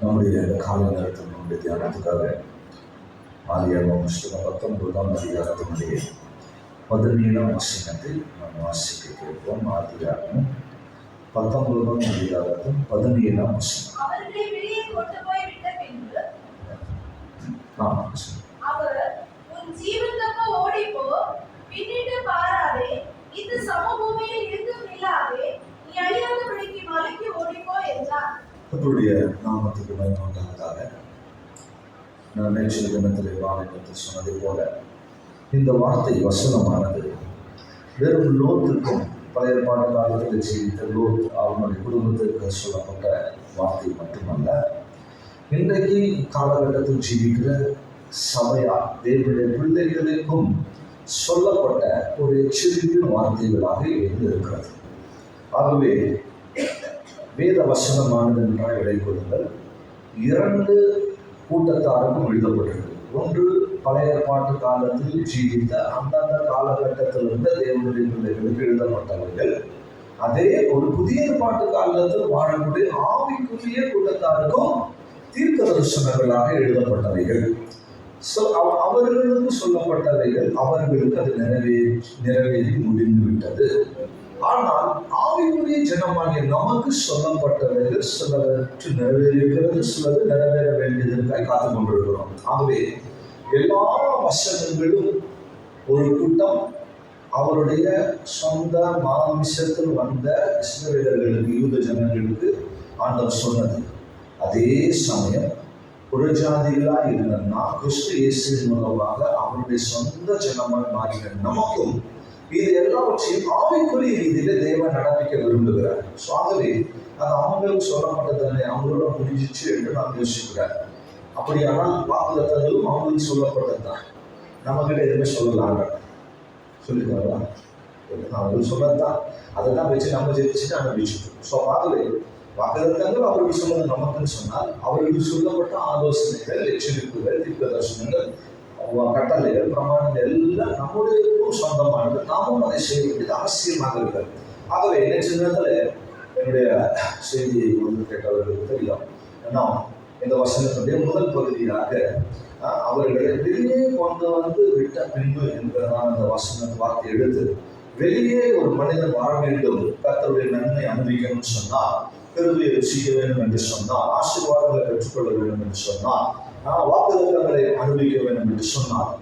நம்முடைய காலை நேரத்தில் நம்முடைய தியானத்துக்காக ஆதியாகமம் புஸ்தகம் 19ஆம் அதிகாரத்தினுடைய 17ஆம் வசனத்தை நாம் வாசிக்க கேட்போம். ஆதியாகமம் 19ஆம் அதிகாரத்தின் 17ஆம் வசனம். கர்த்தருடைய நாமத்துக்கு மகிமை உண்டாவதாக. நான் நேற்றைய தினத்தில் வானத்தில் சொன்னதை போல இந்த வார்த்தை வசனமானது வெறும் லோத்துக்கும் பழைய பாட காலத்தில் ஜீவித்த லோத் அவனுடைய குடும்பத்திற்கு சொல்லப்பட்ட வார்த்தை மட்டுமல்ல, இன்றைக்கு காலகட்டத்தில் ஜீவிக்கிற சபையா தேவனுடைய பிள்ளைகளுக்கும் சொல்லப்பட்ட ஒரு எச்சரிப்பின் வார்த்தைகளாக இருக்கிறது. ஆகவே வேத வசனமானது என்றால் விடை கொள்ளுங்கள். 2 கூட்டத்தாருக்கும் எழுதப்பட்டது. ஒன்று பழைய பாட்டு காலத்தில் ஜீவித்த அந்தந்த காலகட்டத்தில் இருந்த தேவனுடைய பிள்ளைகளுக்கு எழுதப்பட்டவர்கள். அதே ஒரு புதிய பாட்டு காலத்தில் வாழக்கூடிய ஆவிக்குரிய கூட்டத்தாருக்கும் தீர்க்க தரிசனங்களாக எழுதப்பட்டவைகள். அவர்களுக்கு சொல்லப்பட்டவைகள் அவர்களுக்கு அது நிறைவேறி முடிந்துவிட்டது. ஆனால் ஆவிக்குரிய ஜனமாகிய நமக்கு சொல்லப்பட்டவைகள் சிலவற்று நிறைவேறுகிறது, சிலது நிறைவேற வேண்டியதற்காக காத்துக் கொண்டிருக்கிறோம். ஆகவே எல்லா வசனங்களும் ஒரு கூட்டம் அவருடைய சொந்த மாமிசத்தில் வந்த இஸ்ரவேலர்களுக்கு, யூத ஜனங்களுக்கு ஆண்டவர் சொன்னது. அதே சமயம் புறஜாதிகளாக இருந்தன்னா கிறிஸ்து இயேசுவின் மூலமாக அவருடைய சொந்த ஜனமாய் மாறின நமக்கும் இது எல்லாவற்றையும் ஆவிக்குரிய ரீதியில தேவன் நடப்பிக்க விரும்புகிறார். ஆகவே அது அவங்களுக்கு சொல்லப்பட்டதானே, அவங்களோட முடிஞ்சிச்சு என்று நாம் யோசிக்கிறார். அப்படியானால் வாக்குத்தத்தங்களும் அவங்களுக்கு சொல்லப்பட்டதுதான். நம்மகிட்ட எதுவுமே சொல்லலாங்க சொல்லிக்கலாம், அவங்களுக்கு சொல்லத்தான், அதெல்லாம் வச்சு நம்ம ஜெயிச்சுட்டு நம்ம ஜெயிச்சுட்டோம். ஸோ ஆகவே வாக்குத்தத்தங்கள் அவருக்கு சொன்னது நமக்குன்னு சொன்னால் அவர்களுக்கு சொல்லப்பட்ட ஆலோசனைகள், எச்சரிப்புகள், தீர்க்க தரிசனங்கள், கட்டளைகள், பிரமாணங்கள் எல்லாம் நம்முடைய சொந்தமானது. நாமும் அதை செய்ய வேண்டியது அவசியமாக இருக்கிறது. ஆகவே நேற்று நேரத்தில் என்னுடைய செய்தியை வந்து கேட்டவர்களுக்கு தெரியும். ஏன்னா இந்த வசனத்துடைய முதல் பகுதியாக அவர்களை வெளியே கொண்டு வந்து விட்ட பின்பு என்கிறதான அந்த வசனத்தை வார்த்தை எடுத்து வெளியே ஒரு மனிதன் வாழ வேண்டும், கர்த்தருடைய நன்மை அனுபவிக்கணும்னு சொன்னால், பெருமையை ருசிக்க வேண்டும் என்று சொன்னால், ஆசீர்வாதங்களை பெற்றுக்கொள்ள வேண்டும் என்று சொன்னால், வாக்குத்தத்தங்களை அனுபவிக்க வேண்டும் என்று சொன்னால்,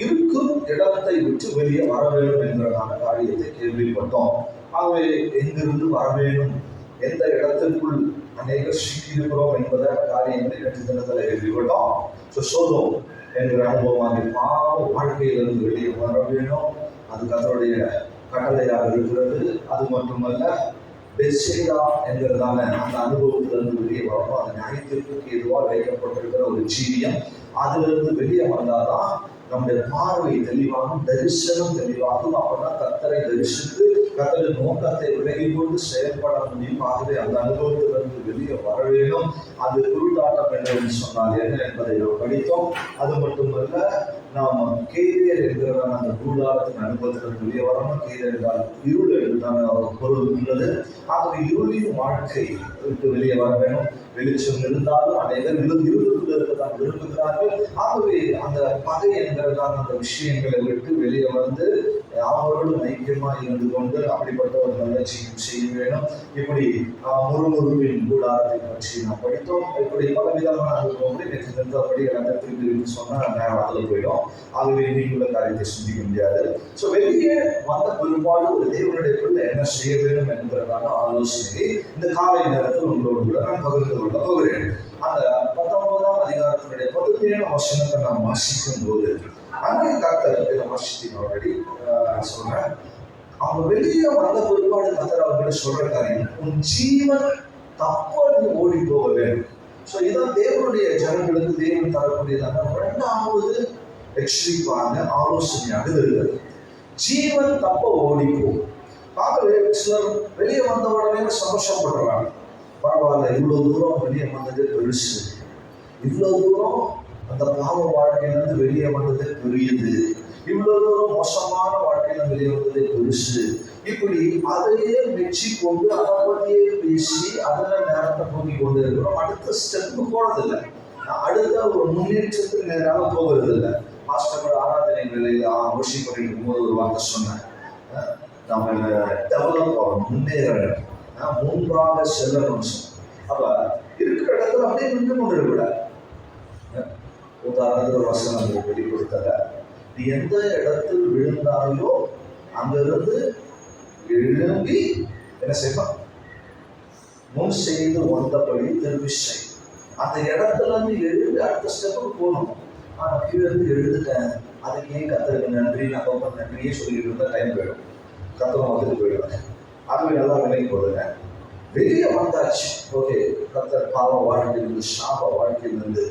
இருக்கும் இடத்தை விட்டு வெளியே வர வேண்டும் என்கிறதான காரியத்தை கேள்விப்பட்டோம். ஆகவே எங்கிருந்து வர வேண்டும், எந்த இடத்திற்குள் அநேகர் சிக்கியிருக்கிறோம் என்பதான காரியங்களை நேற்று தினத்தில் கேள்விப்பட்டோம். சொல்லும் என்கிற அனுபவமாக பாவ வாழ்க்கையிலிருந்து வெளியே வர வேண்டும், அது கர்த்தருடைய கட்டளையாக இருக்கிறது. அது மட்டுமல்ல, பெத்சேதா என்கிறதான அந்த அனுபவத்திலிருந்து வெளியே வரணும். அது நியாயத்திற்கு எதுவாக வைக்கப்பட்டிருக்கிற ஒரு ஜீவியம். அதிலிருந்து வெளியே வந்தாதான் நம்முடைய பார்வை தெளிவாகும், தரிசனம் தெளிவாகும். அப்பதான் கர்த்தரை தரிசித்து கர்த்தரின் நோக்கத்தை விலகி கொண்டு செயல்பட முடியும். ஆகவே அந்த அனுபவத்திலிருந்து வெளியே வர வேண்டும். அது குருட்டாட்டம் என்று சொன்னால் என்ன என்பதை நாம் படித்தோம். அது மட்டுமல்ல, நாம் கேரியர் என்கிறதான அந்த கூடாரத்தின் அனுபவத்திலிருந்து வெளியே வரணும். கேரியர் என்றால் இருள் என்றுதான பொருள் உள்ளது. ஆகவே இருளின் வாழ்க்கை விட்டு வெளியே வர வேண்டும். வெளிச்சம் இருந்தாலும் அனைவரும் இருளுக்குள்ள இருக்கதான் விரும்புகிறார்கள். ஆகவே அந்த பகை என்கிறதான அந்த விஷயங்களை விட்டு வெளியே வந்து அவரோடு ஐக்கியமாக இருந்து கொண்டு அப்படிப்பட்ட ஒரு நல்ல செய்ய வேண்டும். இப்படி முருமுருவின் கூடாரத்தை பற்றி நாம் படித்தோம். இப்படி பலவிதமான அனுபவங்களை நேற்று நிறுத்தப்படி இடத்திற்கு சொன்னால் நேரம் அதில் போயிடும். ஆகவே நீங்குள்ள காரியத்தை சிந்திக்க முடியாது. ஸோ வெளியே வந்த பெரும்பாடு ஒரு தேவனுடைய பிள்ளை என்ன செய்ய வேண்டும் என்கிறதான ஆலோசனையை இந்த காலை நேரத்தில் உங்களோடு கூட நான் பகிர்ந்து கொள்ள போகிறேன். அந்த 19ஆம் அதிகாரத்தினுடைய 17ஆம் வசனத்தை நாம் வாசிக்கும் போது அங்கே கர்த்தர் வாசித்தீங்க ஆல்ரெடி சொன்னேன். அவங்க வெளியே வந்த பிற்பாடு கர்த்தர் அவர்கிட்ட சொல்ற காரியம், உன் ஜீவன் தப்ப நீ ஓடி போக வேண்டும். ஸோ இதான் தேவனுடைய ஜனங்களுக்கு தேவன் தரக்கூடியதான 2வது எச்சரிப்பான ஆலோசனையாக இருக்கிறது. ஜீவன் தப்ப ஓடிப்போம். ஆகவே சிலர் வெளியே வந்த உடனே சந்தோஷப்படுறாங்க. பரவாயில்ல, இவ்வளவு தூரம் வெளியே வந்தது பெருசு, இவ்வளவு தூரம் அந்த பாவ வாழ்க்கையிலிருந்து வெளியே வந்தது பெரியது, இவ்வளவு தூரம் மோசமான வாழ்க்கையில வெளியே வந்ததே பெருசு. இப்படி அதையே மெச்சி கொண்டு அதை பற்றியே பேசி அதுல நேரத்தை போக்கி கொண்டு இருக்கிறோம். அடுத்த ஸ்டெப்பு போனதில்லை, அடுத்த ஒரு முன்னேற்றத்துக்கு நேராக போகிறது இல்லை. மாஸ்டர் ஆராதனை வேலையில முயற்சி பண்ணிட்டு இருக்கும்போது ஒரு வார்த்தை சொன்னேன், நம்ம டெவலப் ஆகணும், முன்னேற முன்பாக செல்லணும்னு சொன்னோம். அப்ப இருக்கிற இடத்துல அப்படியே நின்று கொண்டு இருக்கக்கூடாது. உதாரணத்துக்கு ஒரு வசனம் வெளிப்படுத்தல, நீ எந்த இடத்தில் விழுந்தாயோ அங்கிருந்து எழும்பி என்ன செய்வான், முன் செய்து வந்தபடி திரும்பி செய். அந்த இடத்துல இருந்து எழுந்து அடுத்த ஸ்டெப்புக்கு போகணும். நான் கீழே இருந்து எழுந்துட்டேன், அதுக்கு ஏன் கத்தருக்கு நன்றி, நான் ரொம்ப நன்றியே சொல்லிட்டு இருந்தா டைம் போயிடும், கத்தரும் வந்துட்டு போயிடுவாங்க. அதுவே நல்லா விலைக்கு போடுங்க. வெளியே வந்தாச்சு, ஓகே, கத்தர் பாவ வாழ்க்கையிலிருந்து சாப வாழ்க்கையிலிருந்து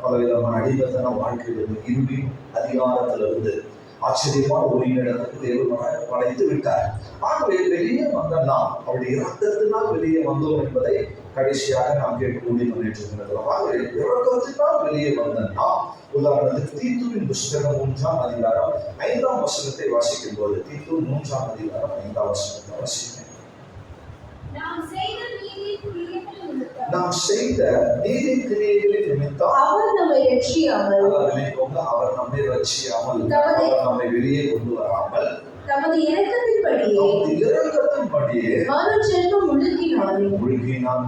பலவிதமான அடிமத்தன வாழ்க்கையிலிருந்து இரும்பி அதிகாரத்திலிருந்து ஆச்சரியமான ஒரு இடத்துக்கு தேவனாக படைத்து விட்டார். ஆகவே வெளியே வந்த நாம் அவருடைய இரக்கத்தினால் வெளியே வந்தோம் என்பதை கடைசியாக நாம் கேட்கக்கூடிய முன்னேற்றம். ஆகவே இரக்கத்தினால் வெளியே வந்த நாம், உதாரணத்துக்கு தீத்துவின் புஸ்தகம் 3ஆம் அதிகாரம் 5ஆம் வசனத்தை வாசிக்கும் போது, தீத்து 3ஆம் அதிகாரம் 5ஆம் வசனத்தை வாசிக்கிறேன். நாம் செய்த நீதி கிரியைகளின் நிமித்தம் அவர் நம்மை ரட்சியாமல், அவர் நம்மை ரட்சியாமல், அவர் நம்மை வெளியே கொண்டு வராமல், தமது இரக்கத்தின்படியே மறுஜென்மம் முழுக்கினார்.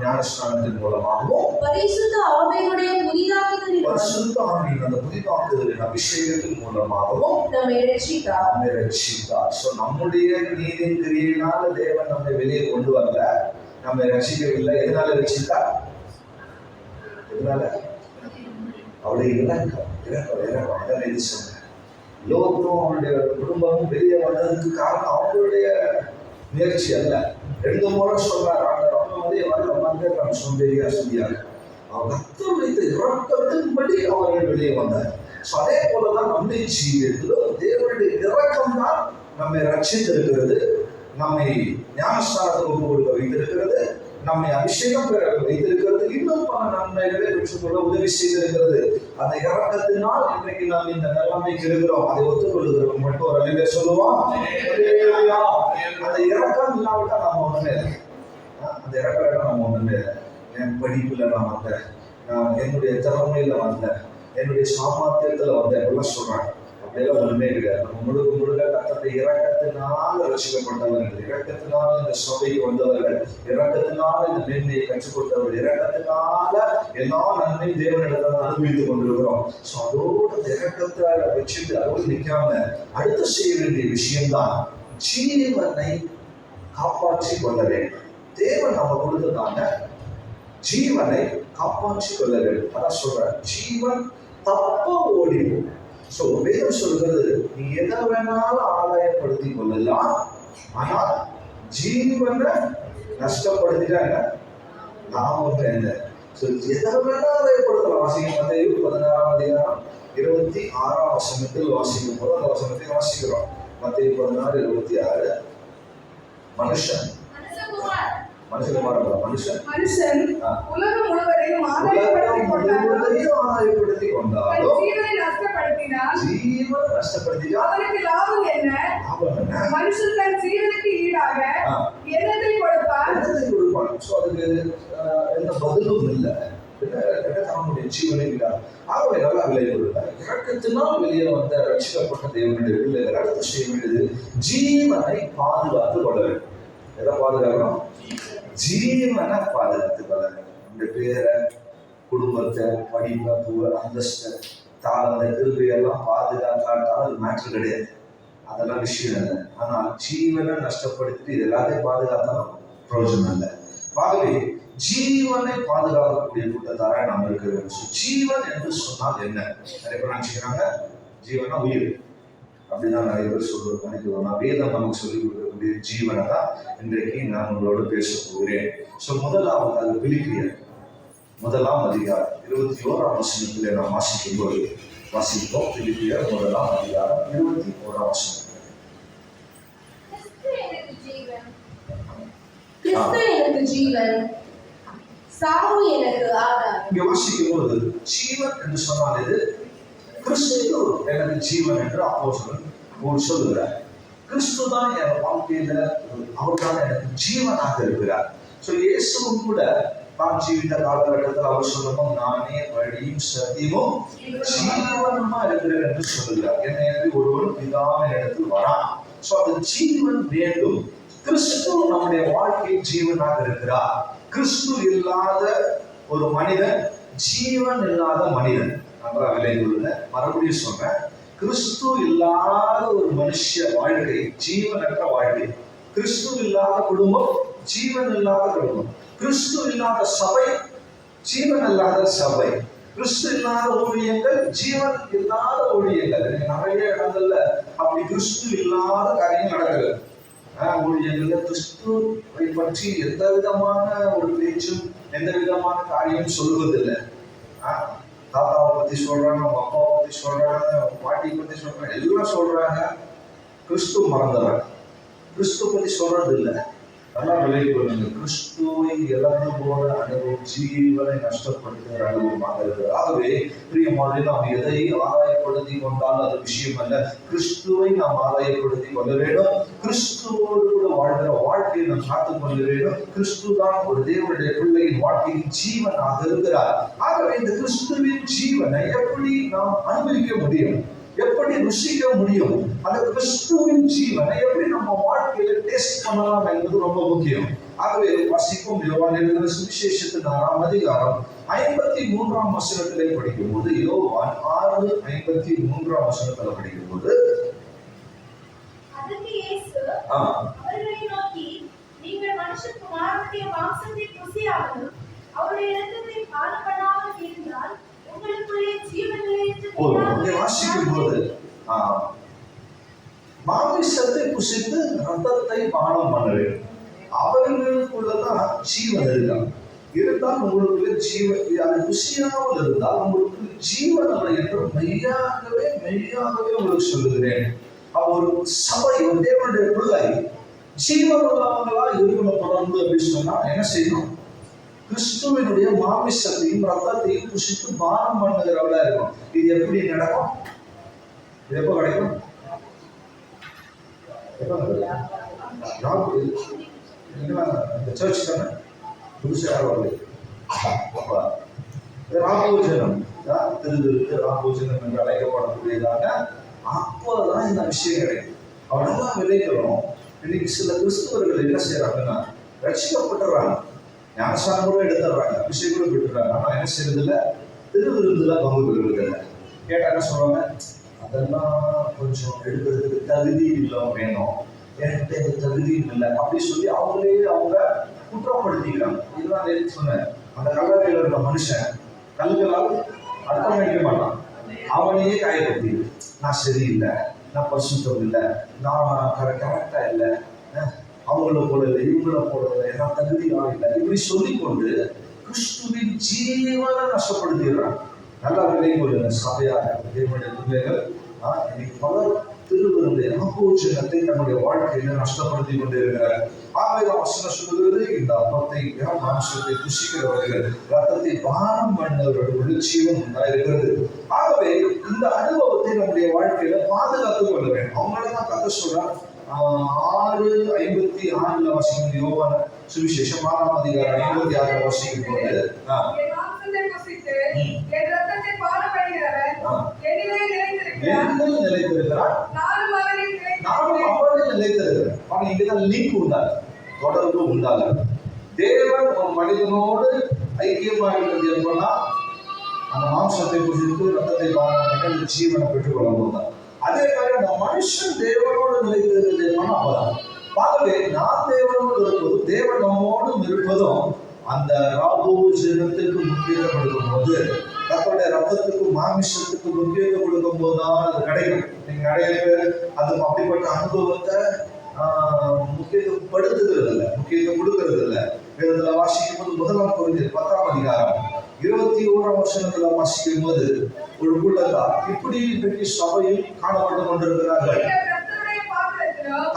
ஞானஸ்நானத்தின் மூலமாகவும் பரிசுத்த ஆவியுடைய புதிதாக்குதலின் அந்த புதிதாக்குதலின் அபிஷேகத்தின் மூலமாகவும் நம்மை ரட்சித்தார். சோ நம்முடைய நீதியின் கிரியையினால தேவன் நம்மை வெளியே கொண்டு வரல, நம்மை ரட்சிக்கவில்லை. எதனால ரட்சித்தார்? எதனால? அவருடைய இறக்கம் இது சொன்ன லோகத்தும் அவனுடைய குடும்பமும் வெளியே வந்ததுக்கு காரணம் அவங்களுடைய முயற்சி அல்ல. 2 முறை சொல்றாரு ஆண்டவர், சோம்பேறியா சொல்லியாரு. அவர் ரத்தம் வைத்த இரக்கத்தின்படி அவர்கள் வெளியே வந்தார். அதே போலதான் நம்மை ஜீவியத்திலும் தேவனுடைய இரக்கம் தான் நம்மை ரட்சித்திருக்கிறது, நம்மை ஞானஸ்தானத்துக்கு ஒப்பு கொடுக்க வைத்திருக்கிறது, நம்மை அபிஷேகம் பெற வைத்திருக்கிறது, இன்னும் பல நன்மைகளை பெற்றுக்கொள்ள உதவி செய்திருக்கிறது. அந்த இரக்கத்தினால் இன்றைக்கு நாம் இந்த நிலைமைக்கு இருக்கிறோம். அதை ஒத்துக்கொள்ளுகிறோம் மட்டும் ஒரு அழிவை சொல்லுவோம். அந்த இரக்கம் இல்லாவிட்டா நம்ம ஒண்ணுமே இல்லை. அந்த இரக்கம் நம்ம ஒண்ணுமே இல்லை. என் படிப்புல நான் வந்தேன், என்னுடைய திறமையில வந்தேன், என்னுடைய சாமர்த்தியத்துல வந்தேன் எல்லாம் சொல்றாங்க. அப்படியெல்லாம் ஒண்ணுமே கிடையாது. நம்ம முழுக்க கர்த்தருடைய இரக்கத்தினால் ரட்சிக்கப்பட்டவர்கள், இரக்கத்தினால் இந்த சபைக்கு வந்தவர்கள், இரக்கத்தினால் இந்த மேன்மையை கற்றுக்கொண்டவர்கள், இரக்கத்தினால எல்லா நன்மையும் தேவனிடத்தில் அனுபவித்துக் கொண்டிருக்கிறோம். ஸோ அதோட இரக்கத்தை வச்சுட்டு அதோடு நிற்காம அடுத்து செய்ய வேண்டிய விஷயம்தான் ஜீவனை காப்பாற்றி கொள்ள வேண்டும். தேவன் நம்ம கொடுத்ததான ஜீவனை காப்பாற்றி கொள்ள வேண்டும். அதான் சொல்ற, ஜீவன் தப்ப ஓடிடும். சோ வேதம் சொல்றது, நீ எதை வேணாலும் ஆதாயப்படுத்திக் கொள்ளலாம், ஆனால் ஜீவனை நஷ்டப்படுத்திட்டாங்க லாபம் என்ன? எதை வேணாலும் ஆதாயப்படுத்தலாம். வாசிக்கும் மத்தேயு 16ஆம் அதிகாரம் 26ஆம் வசனத்தில் வாசிக்கும் போது அந்த வசனத்தை வாசிக்கிறோம். மத்தேயு 16:26. மனுஷன் உலகம் முழுவதையும் ஆதாயப்படுத்திக் கொண்டாலும் ஜீவனை நஷ்டப்படுத்தினால் அவனுக்கு லாபம் என்ன? மனுஷன் தன் ஜீவனுக்கு ஈடாக என்னத்தை கொடுப்பான்? சோ அதுக்கு எந்த பதிலும் இல்லை. ஜீவனை விடாது. ஆகவே நல்லா விலை கொடுத்தார். இரக்கத்தினால் வெளியே வந்த ரட்சிக்கப்பட்ட தேவனுடைய பிள்ளைகள் அடுத்து செய்ய வேண்டியது ஜீவனை பாதுகாத்து கொள்ள வேண்டும். எதை பாதுகாக்கணும்? ஜீவனை பாதுகாத்து கொள்ள வேண்டும். இந்த பேரை, குடும்பத்தை, படிப்பை, புகழ், அந்தஸ்தை, தாளத்தை, கிருபையெல்லாம் பாதுகாக்காட்டாலும் அது மேட்ரு கிடையாது, அதெல்லாம் விஷயம் இல்லை. ஆனால் ஜீவனை நஷ்டப்படுத்திட்டு இது எல்லாத்தையும் பாதுகாத்தாலும் பிரயோஜனம் இல்லை. ஆகவே ஜீவனை பாதுகாக்கக்கூடிய கூட்டத்தார நாம் இருக்க வேண்டும். ஜீவன் என்று சொன்னால் என்ன? நிறைய பேர் நினைச்சுக்கிறாங்க ஜீவனா உயிர், அப்படிதான் நிறைய பேர் சொல்லுவாங்க. வேதம் நமக்கு சொல்லிக் கொடுக்கக்கூடிய ஜீவனை தான் இன்றைக்கு நான் உங்களோடு பேச போகிறேன். முதலாவது பிலிப்பியர் 1ஆம் அதிகாரம் 21ஆம் வசனத்திலே நாம் வாசிக்கும் போது வாசிப்போம். பிலிப்பியர் 1ஆம் அதிகாரம் 21ஆம் வசனம். எனக்கு ஜீவன், சாவு எனக்கு ஆதாரம். இங்க வாசிக்கும் போது ஜீவன் என்று சொன்னால் இது கிறிஸ்து எனக்கு ஜீவன் என்று அப்போஸ்தலன் சொல்லுகிறார். கிறிஸ்து தான் என் வாழ்க்கையில அவர் தான் எனக்கு ஜீவனாக இருக்கிறார். ஸோ இயேசுவும் கூட தான் ஜீவித காலகட்டத்தில் அவர் சொல்லணும், நானே வழியும் சத்தியமும் ஜீவனுமா இருக்கிறேன் என்று சொல்லுகிறார். என்னை ஒருவன் பிதாவின் இடத்தில் வரான். ஸோ அந்த ஜீவன் வேண்டும். கிறிஸ்து நம்முடைய வாழ்க்கையில் ஜீவனாக இருக்கிறார். கிறிஸ்து இல்லாத ஒரு மனிதன் ஜீவன் இல்லாத மனிதன். நல்லா விலை கொள்ளுங்க. மறுபடியும் சொல்றேன், கிறிஸ்து இல்லாத ஒரு மனுஷ வாழ்க்கை ஜீவனற்ற வாழ்க்கை. கிறிஸ்து இல்லாத குடும்பம் ஜீவன் இல்லாத குடும்பம். கிறிஸ்து இல்லாத சபை ஜீவன் இல்லாத சபை. கிறிஸ்து இல்லாத ஊழியங்கள் ஜீவன் இல்லாத ஊழியங்கள். நிறைய இடங்கள்ல அப்படி கிறிஸ்து இல்லாத காரியம் நடக்குது. ஊழியங்கள்ல கிறிஸ்துவை பற்றி எந்த விதமான ஒரு பேச்சும் எந்த விதமான காரியம் சொல்வதில்லை. தாத்தாவை பத்தி சொல்றாங்க, அவங்க அப்பாவை பத்தி சொல்றாங்க, பாட்டியை பத்தி சொல்றாங்க, எல்லாம் சொல்றாங்க. கிறிஸ்து மறந்தவன். கிறிஸ்து பத்தி சொல்றது இல்லை. நல்லா விலை கொள்ளுங்க. கிறிஸ்துவை இழந்து போன அனுபவம் ஜீவனை நஷ்டப்படுத்துகிற அனுபவமாக இருக்கிறது. ஆகவே பிரியமானவர்களே, நாம் எதை ஆதாயப்படுத்தி கொண்டாலும் அது விஷயம் அல்ல. கிறிஸ்துவை நாம் ஆதாயப்படுத்தி கொள்ள வேண்டும். கிறிஸ்துவோடு கூட வாழ்கிற வாழ்க்கையை நாம் காத்துக் கொள்ள வேண்டும். கிறிஸ்து தான் ஒரு தேவனுடைய பிள்ளையின் வாழ்க்கையின் ஜீவனாக இருக்கிறார். ஆகவே இந்த கிறிஸ்துவின் ஜீவனை எப்படி நாம் அனுபவிக்க முடியும், எப்படி ருசிக்க முடியும், அந்த கிறிஸ்துவின் ஜீவனை எப்படி நம்ம வாழ்க்கையில டேஸ்ட் பண்ணலாம் என்பது ரொம்ப முக்கியம். ஆகவே வாசிக்கும் யோவான் எழுதின சுவிசேஷத்தின் 6ஆம் அதிகாரம் 53ஆம் வசனத்திலே படிக்கும்போது, யோவான் 6:53 வசனத்துல படிக்கும்போது, அதற்கு இயேசு அவர்களை நோக்கி, நீங்கள் மனுஷகுமாரனுடைய மாம்சத்தை புசியாமலும் அவருடைய இரத்தத்தை பானம் பண்ணாமலும் இருந்தால் உங்களுக்குள்ளே ஜீவன் இல்லை என்று வாசிக்கும் போது மாமிசத்தை புசித்து ரத்தத்தை பானம் பண்ண வேண்டும். அவர்களுக்குள்ளதான் ஜீவன் இருக்காங்க. இருந்தால் உங்களுக்கு ஜீவன், அது ருசியாமல் இருந்தால் உங்களுக்கு ஜீவன் அல்ல என்று மெய்யாகவே உங்களுக்கு சொல்லுகிறேன். ஒரு சபை, ஒரு தேவனுடைய பிள்ளை ஜீவன் உள்ளவங்களா இருக்கணும் தொடர்ந்து அப்படின்னு சொன்னா என்ன செய்யணும்? கிறிஸ்துவனுடைய மாமிசத்தையும் ரத்தத்தையும் புசித்து பானம் பண்ணுகிறவளா இருக்கும். இது எப்படி நடக்கும்? இது எப்போ கிடைக்கும்? இந்த சர்ச் தானே புதுசாக வருது. ராபோஜனம், திருவிழுக்கு ராபோஜனம் என்று அழைக்கப்படக்கூடியதாக அப்போதான் இந்த விஷயம் கிடைக்கும். அவனெல்லாம் விளைக்கிறோம். இன்னைக்கு சில கிறிஸ்துவர்கள் என்ன செய்யறாங்கன்னா, ரட்சிக்கப்பட்டுறாங்க, ஞானஸ்நானம் கூட எடுத்துடுறாங்க, அபிஷேகம் கூட விட்டுறாங்க. ஆனா என்ன செய்யறதில்ல, திருவிருந்துல பங்கு பெறுவதில்லை. கேட்டா என்ன சொல்லுவாங்க, அதெல்லாம் கொஞ்சம் எடுக்கிறதுக்கு தகுதி இல்லை, வேணும், என்கிட்ட இந்த தகுதியும் இல்லை அப்படி சொல்லி அவங்க குற்றப்படுத்திக்கிறாங்க. இதுதான் நேற்று சொன்னேன். அந்த கல்லறையில் இருந்த மனுஷன் கல்களால் அர்த்தம் வைக்க மாட்டான், அவனையே காயப்படுத்தி, நான் சரியில்லை, நான் பரிசுத்தம் இல்லை, நான் கரெக்டா இல்லை, அவங்கள போல இல்லை, இவங்கள போல இல்லை, நான் தகுதியாக இல்லை, இப்படி சொல்லிக்கொண்டு கிறிஸ்துவின் ஜீவனை நஷ்டப்படுத்திடுறாங்க. நல்லா விலை கொள்ளுங்க. சபையாக தேவனுடைய பிள்ளைகள் இன்னைக்கு பலர் திருவிருந்தை ராபோஜனத்தை தன்னுடைய வாழ்க்கையில நஷ்டப்படுத்தி கொண்டிருக்கிறார். ஆகவே வசனம் சொல்லுகிறது, இந்த அப்பத்தை மாம்சத்தை புசிக்கிறவர்கள் ரத்தத்தை பானம் பண்ணவர்களுடைய ஜீவன் உண்டாயிருக்கிறது. ஆகவே இந்த அனுபவத்தை நம்முடைய வாழ்க்கையில பாதுகாத்துக் கொள்ள வேண்டும். அவங்களதான் கதை சொல்றாங்க. 6:56 வாசிக்கும் யோவான் சுவிசேஷம் 6ஆம் அதிகாரம் 56 வாசிக்கும் போது, நிலைத்திருக்கிறார், நானும் அவரில் நிலைத்திருக்கிறேன். இங்கதான் லிங்க் உண்டாது, தொடர்பு உண்டாது. தேவன் ஒரு மனிதனோடு ஐக்கியமாக இருக்கிறது என்பதா அந்த மாம்சத்தை புசித்து ரத்தத்தை பானம் ஜீவனை பெற்றுக்கொள்ள போதுதான். அதே மாதிரி அந்த மனுஷன் தேவனோடு நிலைத்திருக்கிறது என்பதும் அப்பதான். ஆகவே நான் தேவனோடு இருப்பது, தேவன் நம்மோடு இருப்பதும் அந்த ராபோஜனத்துக்கு முக்கியத்துவம் கொடுக்கும் போது, தன்னுடைய ரத்தத்துக்கு மாமிசத்துக்கு முக்கியத்துவம் கொடுக்கும் போதுதான் அது கிடைக்கும். நீங்க நிறைய பேர் அது அப்படிப்பட்ட அனுபவத்தை முக்கியத்துவப்படுத்துகிறது இல்லை, முக்கியத்துவம் கொடுக்கறது இல்லை. இதுல வாசிக்கும் போது 1 கொரிந்தியர் 10ஆம் அதிகாரம் 21ஆம் வசனத்துல வாசிக்கும் போது, ஒரு கூட்டத்தார் இப்படி இன்றைக்கு சபையில் காணப்பட்டு கொண்டிருக்கிறார்கள். கர்த்தருடைய பாத்திரத்திலும்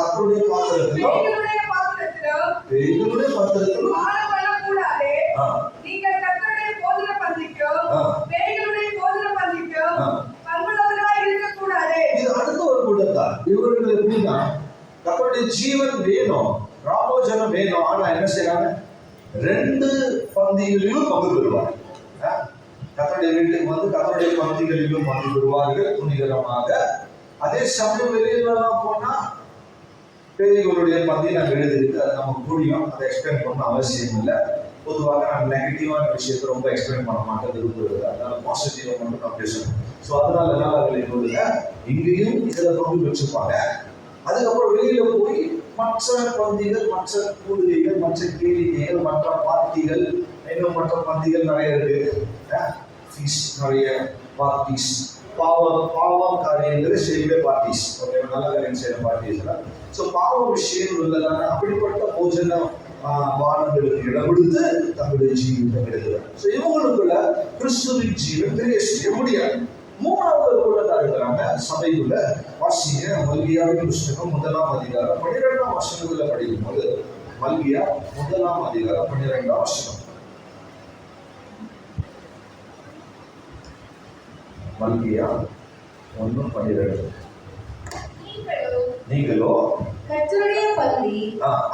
பேய்களுடைய பாத்திரத்திலும் நீங்கள் கர்த்தருடைய போஜன பந்திக்கும் பேய்களுடைய போஜன பந்திக்கும் பங்குள்ளவர்களாக கர்த்தருடைய ஜீவன் வேணும், ராபோஜனம் வேணும். ஆனா என்ன செய்யறாங்க? 2 பந்திகளிலும் பங்கு பெறுவார்கள். கர்த்தருடைய வீட்டுக்கு வந்து கர்த்தருடைய பந்திகளிலும் பங்கு பெறுவார்கள் துணிகரமாக. அதே சமயம் வெளியிலலாம் போனா பெரியவர்களுடைய பந்தி நாங்கள் எழுதிருக்கு, அது நமக்கு புரியும், அதை எக்ஸ்பிளைன் பண்ண அவசியம் இல்லை. பொதுவாக நான் நெகட்டிவான விஷயத்தை ரொம்ப எக்ஸ்பிளைன் பண்ண மாட்டேன் விரும்புவது, அதனால பாசிட்டிவா மட்டும் நான் பேசுவேன். ஸோ அதனால என்ன இங்கேயும் இதில் பங்கு வச்சுப்பாங்க. அதுக்கப்புறம் வெளியில போய் மற்ற பந்திகள், மற்ற கூடுகைகள், மற்ற கேளிக்கைகள், மற்ற பார்ட்டிகள், இன்னும் மற்ற பந்திகள் நிறைய இருக்கு. ஃபீஸ் நிறைய, பார்ட்டிஸ், பாவம் காரியங்களை செய்யவே பார்ட்டிஸ், நல்ல காரியம் செய்யற பார்ட்டிஸ் எல்லாம். ஸோ பாவ விஷயம் உள்ளதான அப்படிப்பட்ட போஜன வானங்களுக்கு இடம் கொடுத்து தங்களுடைய ஜீவனை எழுதுறாங்க. ஸோ இவங்களுக்குள்ள கிறிஸ்துவின் ஜீவன் தெரிய செய்ய முடியாது. 3வது கூட இருக்கிறாங்க சபைக்குள்ள. வாசிங்க மல்கியாவின் புஸ்தகம் 1ஆம் அதிகாரம் 12ஆம் வசனத்துல படிக்கும் போது, மல்கியா 1ஆம் அதிகாரம் 12ஆம் வசனம். மல்கியா 1:12. நீங்களோ கர்த்தருடைய பந்தி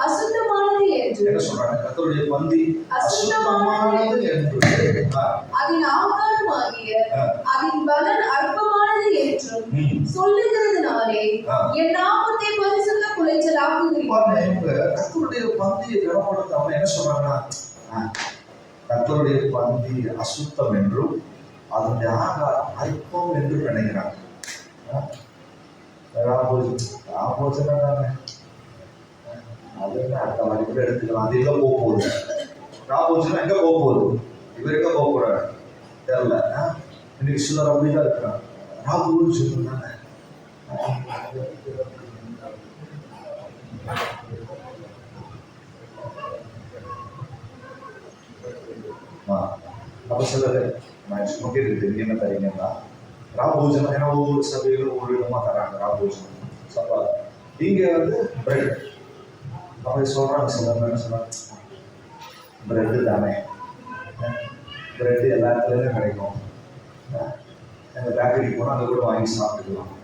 அசுத்தமானது என்று, என்ன சொல்றாங்க? கர்த்தருடைய பந்தி அசுத்தமானது என்று, அதன் ஆகாரமாகிய அதன் பலன் அற்பமானது என்றும் சொல்லுகிறதுனாலே என் நாமத்தை பரிசுத்த குலைச்சலாக்குகிறீர்கள். கர்த்தருடைய பந்தியை கனப்படுத்தாம என்ன சொல்றாங்கன்னா, கர்த்தருடைய பந்தி அசுத்தம் என்றும் அதனுடைய ஆகாரம் அற்பம் என்று நினைக்கிறாங்க. ராபோஜனம் தானே, அது என்ன அடுத்த வாரி கூட எடுத்துக்கலாம், அது எங்க போக போகுது? ராபோஜனம் எங்க போக போகுது? இவர் எங்க போக போறாரு தெரியல. இன்னைக்கு சிலர் அப்படிதான் இருக்கிறாங்க. ராபோஜனம் தானே, அப்ப சிலர் நான் சும்மா கேட்டு என்ன தரீங்கன்னா, ராபோஜனம் ஏன்னா ஒவ்வொரு சபையிலும் ஒவ்வொரு விதமா தராங்க ராபோஜனம். சப்பா இங்க வந்து பிரெட் அப்படி சொல்றாங்க. சிலர் என்ன சொல்றாங்க, பிரெட்டு தானே, பிரெட்டு எல்லா இடத்துலையும் கிடைக்கும், எங்கள் பேக்கரிக்கு போனால் அதை கூட வாங்கி சாப்பிட்டுக்கலாம்.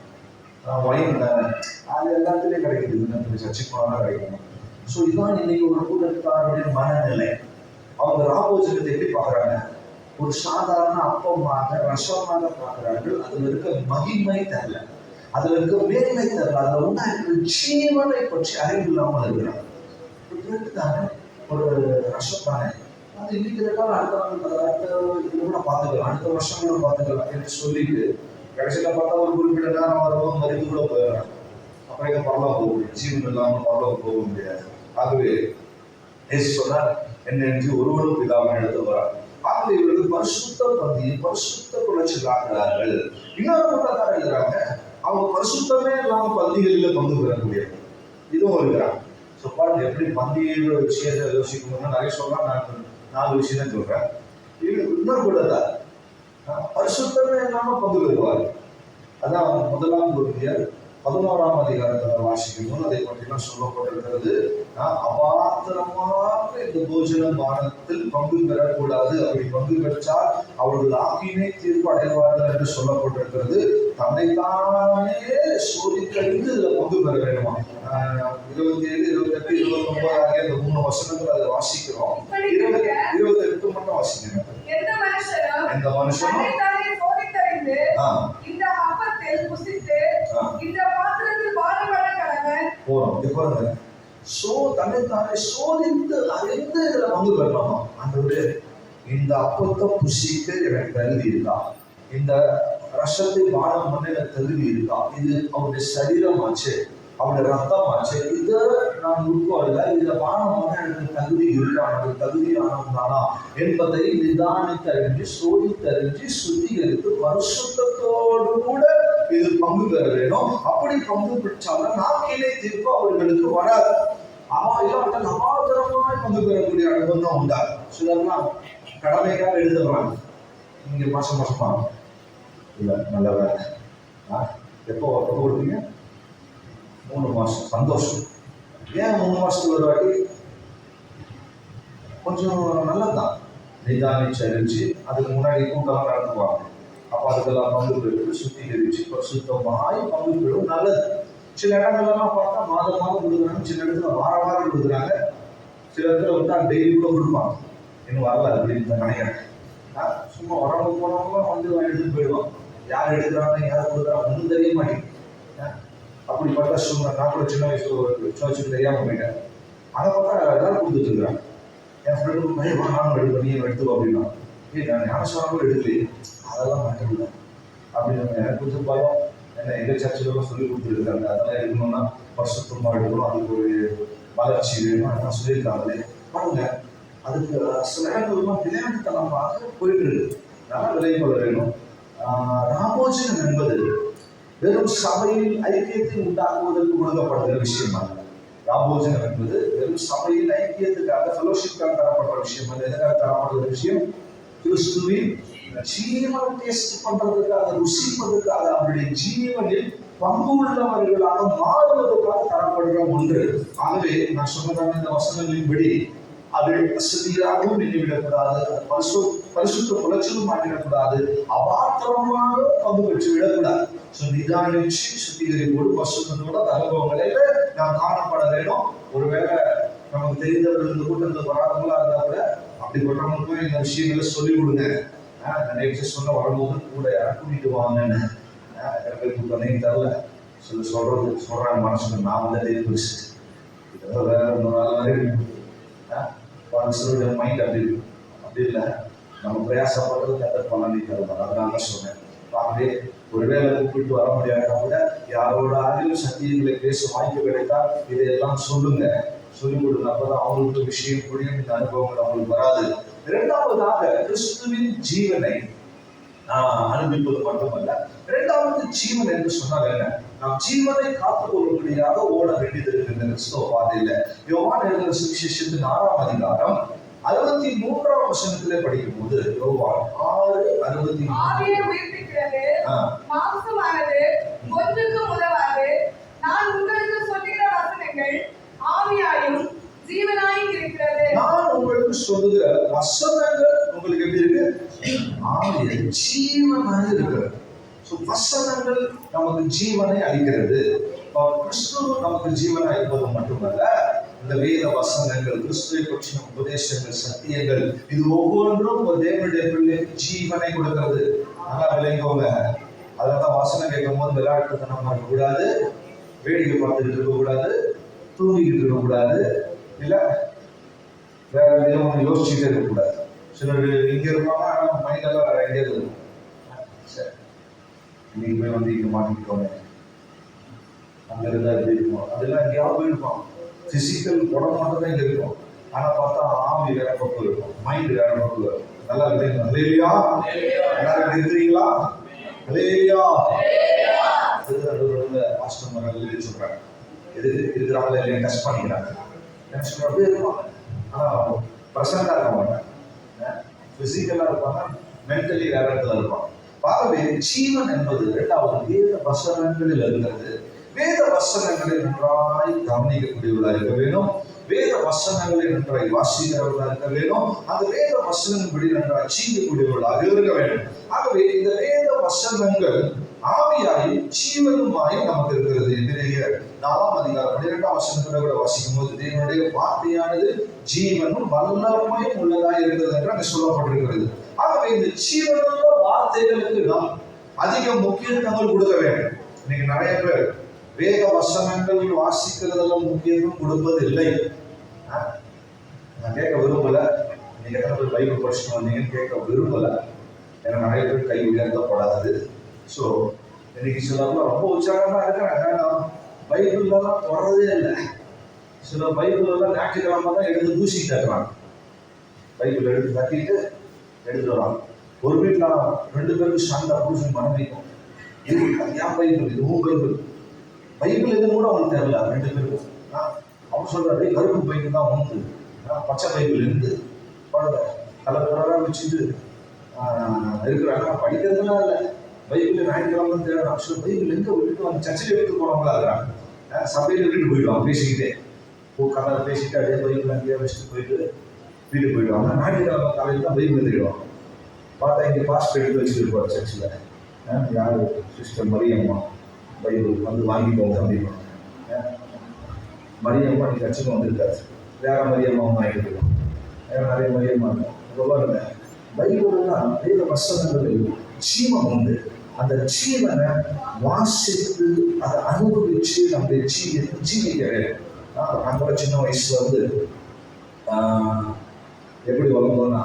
ஒயின் தானே, அது எல்லாத்துலேயும் கிடைக்குது, சர்ச்சுக்கு போனால் கிடைக்கும். ஸோ இதுதான் இன்னைக்கு ஒரு கூட்டத்தாருடைய மனநிலை. அவங்க ராபோஜனத்தை எப்படி பார்க்குறாங்க? ஒரு சாதாரண அப்பமாக ரசமாக பார்க்கிறார்கள். அதுல இருக்க மகிமை தரல, அதுல இருக்க மேன்மை தரல, அதுல உண்டாஇருக்கிற ஜீவனை பற்றி அறிவு இல்லாமல் இருக்கிறாங்க. தானே ஒரு ரசம் தானே, அது இன்னைக்கு இருக்காலும் அடுத்த இது கூட பார்த்துக்கலாம், அடுத்த வருஷம் கூட பார்த்துக்கலாம் என்று சொல்லிட்டு கடைசியில பார்த்தா ஒரு குறிப்பிட்ட நேரம் வரும்போது மறித்து கூட போயிடுறாங்க. அப்புறம் எங்க பரவாயில்ல போக முடியும், ஜீவன் இல்லாமல் பரவாயில்ல போக முடியாது. ஆகவே சொன்னார், என்ன என்று ஒருவரும் பிதாவின் இடத்துல வரார். ஆகவே இவர்கள் பரிசுத்த பந்தியை பரிசுத்த குலைச்சலாகிறார்கள். இன்னொரு கூட்டத்தார் எழுதுறாங்க, அவங்க பரிசுத்தமே இல்லாம பந்திகளில் பங்கு பெற முடியாது. இதுவும் இருக்கிறாங்க. ஸோ பாருங்க எப்படி பந்தியோட விஷயத்தை யோசிக்கணும்னா நிறைய சொல்லலாம். நான் 4 விஷயம் தான் சொல்றேன். இன்னொரு கூட்டத்தார் பரிசுத்தமே இல்லாம பங்கு பெறுவார். அதான் 1ஆம் கொரிந்தியர் 11ஆம் அதிகாரத்தில் வாசிக்கும் போது அதை பற்றிலாம் சொல்லப்பட்டிருக்கிறது. அபாத்திரமாக இந்த போஜன பானத்தில் பங்கு பெறக்கூடாது, அப்படி பங்கு பெற்றால் அவர்கள் ஆக்கினை தீர்ப்பு அடைவார்கள் என்று சொல்லப்பட்டிருக்கிறது. தன்னைத்தானே சோதிக்கழிந்து இதுல பங்கு பெற வேண்டுமா? 27, 28, 29 ஆகிய அந்த 3 வசனங்கள் அதை வாசிக்கிறோம். 28 மட்டும் வாசிக்கிறோம். எந்த மனுஷனும் இந்த அப்பத்தில் புசித்து இந்த பாத்திரத்தில் பாடுபட கடவன். பாருங்க, தன்னைத்தானே சோதித்து அறிந்து இதுல பங்கு பெறலாமா? ஆண்டவரே, இந்த அப்பத்தை புசிக்க எனக்கு தகுதி இருக்கா? இந்த ரசத்தை பானம் பண்ண எனக்கு தகுதி இருக்கா? இது அவருடைய சரீரமாச்சு, அவருடைய ரத்தமாச்சு, இதை நான் உட்கொள்ள, இதுல பானம் பண்ண எனக்கு தகுதி இருக்கா? எனக்கு தகுதியானதானா என்பதை நிதானித்தறிஞ்சு சோதித்தறிஞ்சு சுத்திகரித்து பரிசுத்தத்தோடு கூட இது பங்கு பெற வேணும். அப்படி பங்கு பெற்றாலும் நாக்கிலே தீர்ப்பு அவர்களுக்கு வராது. இல்லாவிட்டால் அபாத்திரமாய் பங்கு பெறக்கூடிய அனுபவம் தான் உண்டா. சிலர்லாம் கடமைக்காக எழுதுறாங்க, நீங்க மாசமா இல்லை நல்ல வேலை, எப்போ கொடுப்பீங்க? 3 மாசம். சந்தோஷம். ஏன் 3 மாசத்துக்கு ஒரு வாட்டி? கொஞ்சம் நல்லதுதான். நிதானிச்சு அறிஞ்சு அதுக்கு முன்னாடி கூட்டம்லாம் நடத்துவாங்க. அப்போ அதுக்கெல்லாம் பங்கு பெற்று சுத்திகரிச்சு பரிசுத்தமாய் பங்கு பெறும் நல்லது. சில இடங்கள்லாம் பார்த்தா மாதம் மாதம் கொடுக்குறாங்க, சில இடத்துல வாரம் வாரம் கொடுக்குறாங்க, சில இடத்துல வந்து டெய்லி கூட கொடுப்பாங்க. இன்னும் வரல அப்படின்னு நினைக்கிறேன். சும்மா வரவங்க போனவங்க வந்து எடுத்துட்டு போயிடுவாங்க. யார் எடுக்கிறாங்க யார் கொடுக்குறாங்க ஒன்றும் தெரிய மாட்டேங்குது. அப்படிப்பட்ட சூழ்நிலை. நான் கூட சின்ன வயசுல சர்ச்சுக்கு தெரியாம போயிட்டேன். அதை பார்த்தா எல்லாரும் கொடுத்துட்டு இருக்கிறாங்க. என் ஃப்ரெண்டு பையன் நானும் எடுப்பேன், நீயும் எடுத்துக்கோ அப்படின்னா. நான் ஞானஸ்தானம் கூட எடுக்கலையே, அதெல்லாம் மாட்டேங்கல அப்படின்னு எனக்கு கொஞ்சம் பயம். என்ன எங்கள் சர்ச்சிலலாம் சொல்லி கொடுத்துருக்காங்க, அதெல்லாம் எடுக்கணும்னா பரிசுத்தமாக எடுக்கணும், அதுக்கு ஒரு வளர்ச்சி வேணும், அதெல்லாம் சொல்லியிருக்காங்களே. பாருங்க, அதுக்கு சில இடங்கள்லாம் விளையாட்டுத்தனமாக போயிட்டு இருக்கு. நல்லா விலை கொள்ள வேணும். ராமோஜனம் என்பது வெறும் சபையில் ஐக்கியத்தை உண்டாக்குவதற்கு கொடுக்கப்படுகிற விஷயம் அல்ல. ராபோஜனம் என்பது வெறும் சபையில் ஐக்கியத்துக்காக ஃபெலோஷிப்காக தரப்படுற விஷயம் அல்ல. எதுக்காக தரப்படுகிற விஷயம்? கிறிஸ்துவின் ஜீவனை டேஸ்ட் பண்றதுக்காக, ருசிப்பதற்காக, அவருடைய ஜீவனில் பங்கு உள்ளவர்களாக மாறுவதற்காக தரப்படுகிற ஒன்று. ஆகவே நான் சொன்னதான இந்த வசனங்களின்படி அது வசதியாகவும் நினைவிடக்கூடாது, பரிசுத்த குலைச்சலும் மாற்றிடக்கூடாது, அபாத்திரமாக பங்கு பெற்று விடக்கூடாது. நிதானிச்சு சுத்திகரிப்போடு பசுத்தோட அனுபவங்களை நாம் காணப்பட வேண்டும். ஒருவேளை நமக்கு தெரிந்தவர்கள் இந்த கூட்டத்தில் வராதவங்களா இருந்தா கூட அப்படிப்பட்டவங்களுக்கும் இந்த விஷயங்களை சொல்லிக் கொடுங்க. நேற்று சொன்ன வரும்போது கூட யாரும் கூட்டிட்டு வாங்கன்னு கூட்டணையும் தரல. சொல்றாங்க மனசுக்கு, நான் வந்து இதெல்லாம் வேற ஒரு நாள் வரைக்கும் மனுஷனுடைய மைண்ட் அப்படி இல்லை. நம்ம பிரயாசப்படுறது கத்த பலனை தருவாங்க. அதனால தான் சொன்னேன். ஆகவே ஒருவேளை கூப்பிட்டு வர முடியாதுன்னா கூட யாரோட அறிவு சத்தியங்களை பேச வாய்ப்பு கிடைத்தால் இதையெல்லாம் சொல்லுங்க, சொல்லிக் கொடுங்க. அப்பதான் அவங்களுக்கு விஷயம் புரியும், இந்த அனுபவங்கள் அவங்களுக்கு வராது. இரண்டாவதாக கிறிஸ்துவின் ஜீவனை அனுபவிப்பது மட்டுமல்ல, இரண்டாவது ஜீவன் என்று சொன்னால் என்ன? நாம் ஜீவனை காத்துக் கொள்ளும்படியாக ஓட வேண்டியது இருக்கின்ற கிறிஸ்தவ பாதையில. யோவான் எழுதின சுவிசேஷத்தின் 6ஆம் அதிகாரம் 63ஆம் வசனத்திலே படிக்கும் போது, யோவான் 6:63 ஆவியை உயிர்ப்பிக்கிறது, மாம்சமானது ஒன்றுக்கும் உதவாது. நான் உங்களுக்கு சொல்லுகிற வசனங்கள் ஆவியாயும் ஜீவனாயும் இருக்கிறது. நான் உங்களுக்கு சொல்லுகிற வசனங்கள் உங்களுக்கு எப்படி இருக்கு? ஆவியை ஜீவனாக இருக்கிறது. வசனங்கள் நமக்கு ஜீவனை அளிக்கிறது. கிறிஸ்து நமக்கு ஜீவனா இருப்பது மட்டுமல்ல, இந்த வேத வசனங்கள், கிறிஸ்துவை பற்றின உபதேசங்கள், சத்தியங்கள், இது ஒவ்வொன்றும் ஒரு தேவனுடைய பிள்ளைக்கு ஜீவனை கொடுக்கிறது. நல்லா விளைங்கோங்க. அதனால வசனம் கேட்கும் போது விளையாட்டுத்தனமா இருக்கக்கூடாது, வேடிக்கை பார்த்துக்கிட்டு இருக்கக்கூடாது, தூங்கிக்கிட்டு இருக்கக்கூடாது, இல்ல வேற எதுவும் யோசிச்சுட்டே இருக்கக்கூடாது. சிலர் இங்க இருப்பாங்க, ஆனா மைண்ட் எல்லாம் வேற எங்கேயாவது இருக்கும். சரி, இன்னைக்கு போய் வந்து இங்க மாட்டிக்கிட்டோங்க, அங்க இருந்தா எப்படி இருக்கும், அதெல்லாம் எங்கேயாவது போயிருப்பான். பிசிக்கல் உடம்பு மட்டும் தான் இங்க இருக்கும், ஆனா பார்த்தா ஆவி வேற பக்கம் இருக்கும், மைண்ட் வேற பக்கம் இருக்கும். நல்லா இருக்கு. அலேலியா, எல்லாரும் இருக்கிறீங்களா? அலேலியா. மாஸ்டர் எழுதி சொல்றாங்க, எதுக்கு இருக்கிறாங்களா இல்லையா டெஸ்ட் பண்ணிக்கிறாங்க. அப்படியே இருப்பாங்க, ஆனா பிரசண்டா இருக்க மாட்டாங்க. பிசிக்கலா இருப்பாங்க, மென்டலி வேற இடத்துல இருப்பாங்க. ஆகவே ஜீவன் என்பது இரண்டாவது வேத வசனங்களில் இருக்கிறது. வேத வசனங்களை நன்றாய் கவனிக்கக்கூடியவர்களாக இருக்க வேண்டும். வேத வசனங்களை நன்றாய் வாசிக்கிறவர்களாக இருக்க வேண்டும். அந்த வேத வசனங்களை நன்றாய் செய்யக்கூடியவர்களாக இருக்க வேண்டும். ஆகவே இந்த வேத வசனங்கள் ஆவியாயும் ஜீவனுமாயும் நமக்கு இருக்கிறது. எபிரேயர் 4ஆம் அதிகாரம் 12ஆம் வசனத்தை கூட வாசிக்கும் போது, தேவனுடைய வார்த்தையானது ஜீவனும் வல்லமையும் உள்ளதாக இருக்கிறது என்று அங்கு சொல்லப்பட்டிருக்கிறது. ஆகவே இந்த ஜீவனுள்ள வார்த்தைகளுக்கு நாம் அதிக முக்கியத்துவம் கொடுக்க வேண்டும். இன்னைக்கு நிறைய பேர் வேத வசனங்கள் வாசிக்கிறதெல்லாம் முக்கியத்துவம் கொடுப்பது இல்லை. நான் கேட்க விரும்பல, நீங்க எத்தனை பேர் பைபிள் படிச்சுட்டு வந்தீங்கன்னு கேட்க விரும்பல. ஏன்னா நிறைய பேர் கை உயர்த்தப்படாது. ஸோ இன்னைக்கு சிலர்லாம் ரொம்ப உற்சாகமா இருக்கிறாங்க, நான் பைபிள்லாம் தொடரதே இல்லை. சில பைபிள்லாம் ஞாயிற்றுக்கிழமை தான் எடுத்து தூசி தட்டுறாங்க. பைபிள் எடுத்து தட்டிட்டு எடுத்துட்டு வராங்க. ஒரு வீட்டில் 2 பேருக்கு சண்டை, புருஷன் மனைவிக்கும். இது ஏன் பைபிள், இதுவும் பைபிள், பைபிள் எதுவும் கூட அவனுக்கு தெரியல 2 பேருக்கும். அவன் சொல்றாரு, கருப்பு பைபிள் தான் உனக்கு, பச்சை பைபிள் இருந்து கலர் கலராக வச்சுட்டு இருக்கிறாங்க. படிக்கிறதுலாம் இல்லை, பைபிள் ஞாயிற்றுக்கிழமை தேவை. ஆக்சுவலாக பைபிள் எங்கே விட்டுட்டு வந்து சர்ச்சில் எடுத்து போனவங்களா இருக்கிறாங்க. சபையில் விட்டுட்டு போயிடுவாங்க பேசிக்கிட்டே, கலர் பேசிட்டு அப்படியே பைபிள் அங்கேயே வச்சுட்டு போயிட்டு வீட்டுக்கு போயிடுவாங்க. ஞாயிற்றுக்கிழமை காலையில் தான் பைபிள் தேடுவாங்க. பார்த்தா இங்கே பாஸ்ட் எடுத்து வச்சுட்டு இருப்பார் சர்ச்சில். யார் சிஸ்டர் மரியம்மா பைபிள் வந்து வாங்கிக்கோங்க அப்படின்னா மரியம்மா நீ கட்சிக்கு வந்திருக்காரு, வேற மரியம்மாவும் ஆகிருக்கலாம், வேற நிறைய மரியம்மா பாருங்க. பைபிள்லாம் வேத வசனங்களில் ஜீவன் உண்டு. அந்த ஜீவனை வாசித்து அதை அனுபவிச்சு நம்முடைய ஜீவிக்க வேண்டும். நான் கூட சின்ன வயசுல வந்து எப்படி வளர்ந்தோம்னா,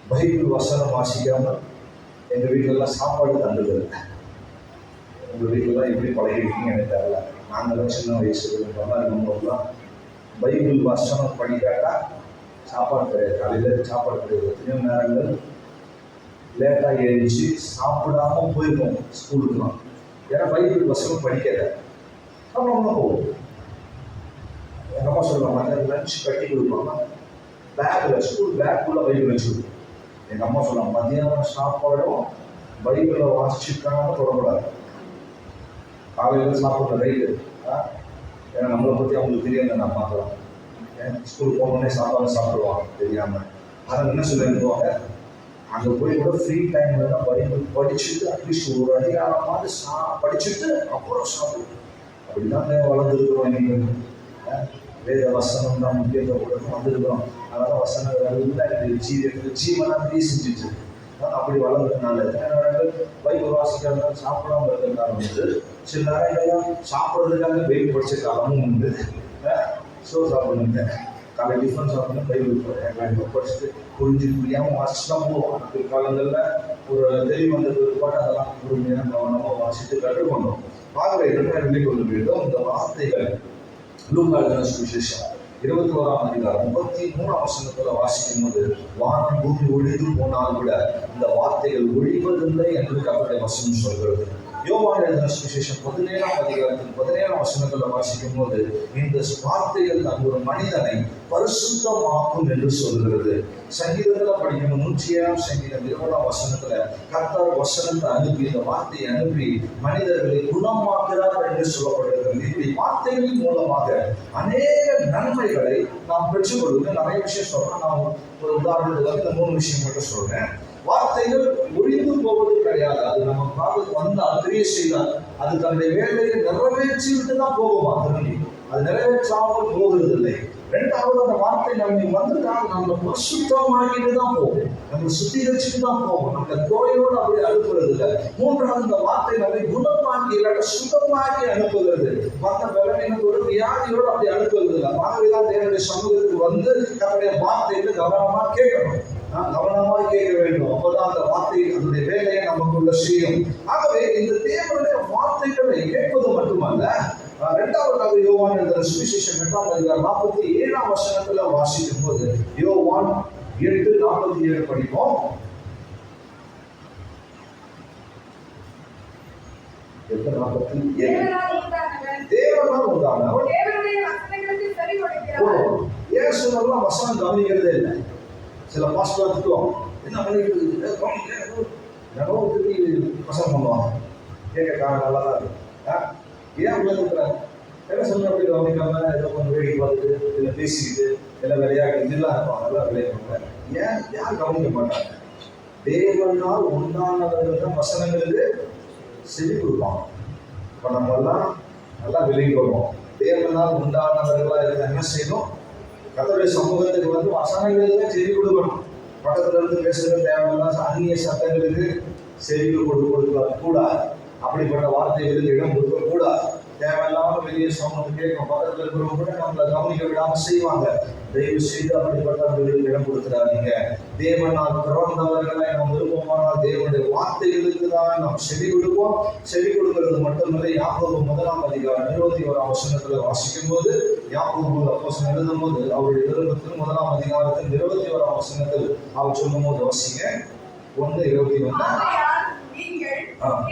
பைபிள் வசனம் வாசிக்காம எங்கள் வீட்டிலலாம் சாப்பாடு தந்தது இல்லை. உங்கள் வீட்டிலலாம் எப்படி பழகிருக்கீங்க எனக்கு தெரியல. நாங்களாம் சின்ன வயசுல நம்மளுக்குலாம் பைபிள் வசனம் படிக்காட்டா சாப்பாடு கிடையாது. காலையில் சாப்பாடு கிடையாது. எத்தனையோ நேரங்கள் லேட்டாக எழுந்துச்சு சாப்பிடாம போயிருக்கோம் ஸ்கூலுக்குலாம். ஏன்னா பைபிள் வசனம் படிக்கல. அப்புறம் போகும். எங்கள் அம்மா சொல்லுவாங்க லஞ்ச் கட்டி கொடுப்பாங்க, பேக்கில் ஸ்கூல் பேக்குள்ளே பைபிள் வச்சு கொடுப்போம். எங்கள் அம்மா சொல்லுவாங்க மத்தியானம் சாப்பாடும் பைபிளை வாசிச்சுக்காம தொடக்கூடாது. காலையில் சாப்பிட்ற ரைட்டு. ஏன்னா நம்மளை பற்றி அவங்களுக்கு தெரியாது. நம்ம அம்மாக்கெல்லாம் ஸ்கூல் போனோடனே சாப்பிடுவாங்க தெரியாமல். ஆனால் என்ன சொல்லிடுவாங்க, அங்கே போய் கூட ஃப்ரீ டைமில் தான் பைபிள் படிச்சுட்டு அட்லீஸ்ட் ஒரு அதிகாரமாவது படிச்சுட்டு அப்புறம் சாப்பிடுவோம். அப்படி தாங்க வளர்ந்துருக்குறோம். இன்னைக்கு வேத வசனம் தான் முக்கியத்துவம் வந்திருக்கிறோம். அதனால வசனம் ஜீவனாக செஞ்சுட்டு அப்படி வளர்ந்ததுனால பைபிள் வாசிக்காத சாப்பிடாம இருக்கிறதுனால வந்து சில நேரங்கள்லாம் சாப்பிட்றதுக்காக பைபிள் படிச்ச காலமும் உண்டு. ஸோ சாப்பிடுங்க, காலை டிஃபன் சாப்பிடணும் பைபிள் படிச்சுட்டு புரியாமல் வாசிச்சு தான் போவோம். அந்த காலங்களில் ஒரு தெளிவு வந்தது பாட்டு அதெல்லாம் பொறுமையாக கவனமாக வாசித்து கற்றுக்கொண்டோம். ஆகவே என்ன கொள்ள வேண்டும், இந்த வார்த்தைகள் லூக்கா எழுதின சுவிசேஷம் 21ஆம் அதிகாரம் 33ஆம் வசனத்துல வாசிக்கும் போது, வானம் பூமி ஒழிந்து போனால் கூட இந்த வார்த்தைகள் ஒழிவதில்லை என்று கர்த்தருடைய வசனம் சொல்கிறது. யோவான் எழுதின சுவிசேஷம் 17ஆம் அதிகாரத்தில் 17ஆம் வசனத்துல வாசிக்கும் போது, இந்த வார்த்தைகள் தான் ஒரு மனிதனை பரிசுத்தமாக்கும் என்று சொல்கிறது. சங்கீதத்துல படிக்கணும் 107ஆம் சங்கீதம் 20ஆம் வசனத்துல கர்த்தர் வசனத்தை அனுப்பி இந்த வார்த்தையை அனுப்பி மனிதர்களை குணமாக்குறார் என்று சொல்லப்படுகிறது. இப்படி வார்த்தைகளின் மூலமாக அநேக நன்மைகளை நாம் பெற்றுக்கொள்வது. நிறைய விஷயம் சொல்றேன். நான் ஒரு உதாரணத்துக்கு இந்த 3 விஷயம் மட்டும் சொல்றேன். வார்த்தைகள் ஒழிந்து போவது கிடையாது. அது நம்ம காலத்துக்கு வந்தால் கிரியை செய்தால் அது தன்னுடைய வேலையை நிறைவேற்றி விட்டு தான் போகுமா, திரும்பி அது நிறைவேற்றாமல் போகிறதில்லை. ரெண்டாவது, அந்த வார்த்தை நம்ம வந்துட்டால் நம்ம பரிசுத்தமாகிட்டு தான் போகும், நம்ம சுத்திகரிச்சுட்டு தான் போகும், நம்ம குறையோடு அப்படி அனுப்புறது இல்லை. மூன்றாவது, இந்த வார்த்தை நம்மை குணமாக்கி இல்லாட்ட சுத்தமாக்கி அனுப்புகிறது. மற்ற பலவீனத்தோடு வியாதியோடு அப்படி அனுப்புவது இல்லை. ஆகவேதான் தேவனுடைய சமூகத்துக்கு வந்து தன்னுடைய வார்த்தையில கவனமா கேட்கணும், கவனமாக கேட்க வேண்டும். அப்போதான் அந்த வார்த்தை அதனுடைய வேலையை நமக்குள்ள செய்யும். ஆகவே இந்த தேவனுடைய வார்த்தைகளை கேட்பது மட்டுமல்ல, இரண்டாவதாக யோவான் எழுதின சுவிசேஷம் 8ஆம் அதிகாரம் 47ஆம் வசனத்துல வாசிக்கும் போது, யோவான் 8:47 படிப்போம். தேவனால் உண்டானவர் ஏன் சொன்னாலும் வசனம் கவனிக்கிறதே இல்லை. சில பாஸ்டர் திட்டுவாங்க, என்ன பண்ணிட்டு வசனம் பண்ணுவாங்க. கேட்க காரணம் நல்லா தான் இருக்கு. ஏன் உலகத்துக்குறாங்க என்ன சொல்ல அப்படி கவனிக்காம ஏதோ கொஞ்சம் வேடிக்கை பார்த்துட்டு இல்லை பேசிக்கிட்டு எல்லாம் விளையாட்டு இதெல்லாம் இருப்பாங்க, நல்லா விளையாடுவாங்க. ஏன் யார் கவனிக்க மாட்டாங்க? தேவனால் உண்டானவர்கள் தான் வசனங்களுக்கு செவி கொடுப்பாங்க. இப்போ நம்மெல்லாம் நல்லா விலகி வருவோம். தேவனால் உண்டானவர்களாக இருந்தால் என்ன செய்யணும்? கர்த்தருடைய சமூகத்துக்கு வந்து வசனங்களுக்கு செவி கொடுக்கணும். பக்கத்துல இருந்து பேசுறது தேவையில்லாம் அந்நிய சட்டங்களுக்கு செவி கொடுக்க கூடாது. அப்படிப்பட்ட வார்த்தைகளுக்கு இடம் கொடுக்க கூடாது. தேவையில்லாம வெளியே சமூகம் கேட்கும். பக்கத்துல இருக்கிறவங்க கூட நம்மளை கவனிக்க விடாம செய்வாங்க. தயவு செய்து அப்படிப்பட்டவர்களுக்கு இடம் கொடுத்துடாதீங்க. தேவனால் பிறந்தவர்களை நாம் விருப்பமானால் தேவனுடைய வார்த்தைகளுக்கு தான் நாம் செவி கொடுப்போம். செவி கொடுக்கிறது மட்டுமில்லை, யாக்கோபு 1ஆம் அதிகாரம் 21ஆம் வசனத்துல வாசிக்கும் போது, யாக்கோபு அப்போஸ்தலன் எழுதும் போது அவருடைய நிருபத்தில் 1ஆம் அதிகாரத்தில் 21ஆம் வசனத்தில் அவர் சொல்லும் போது வாசிங்க 1:21.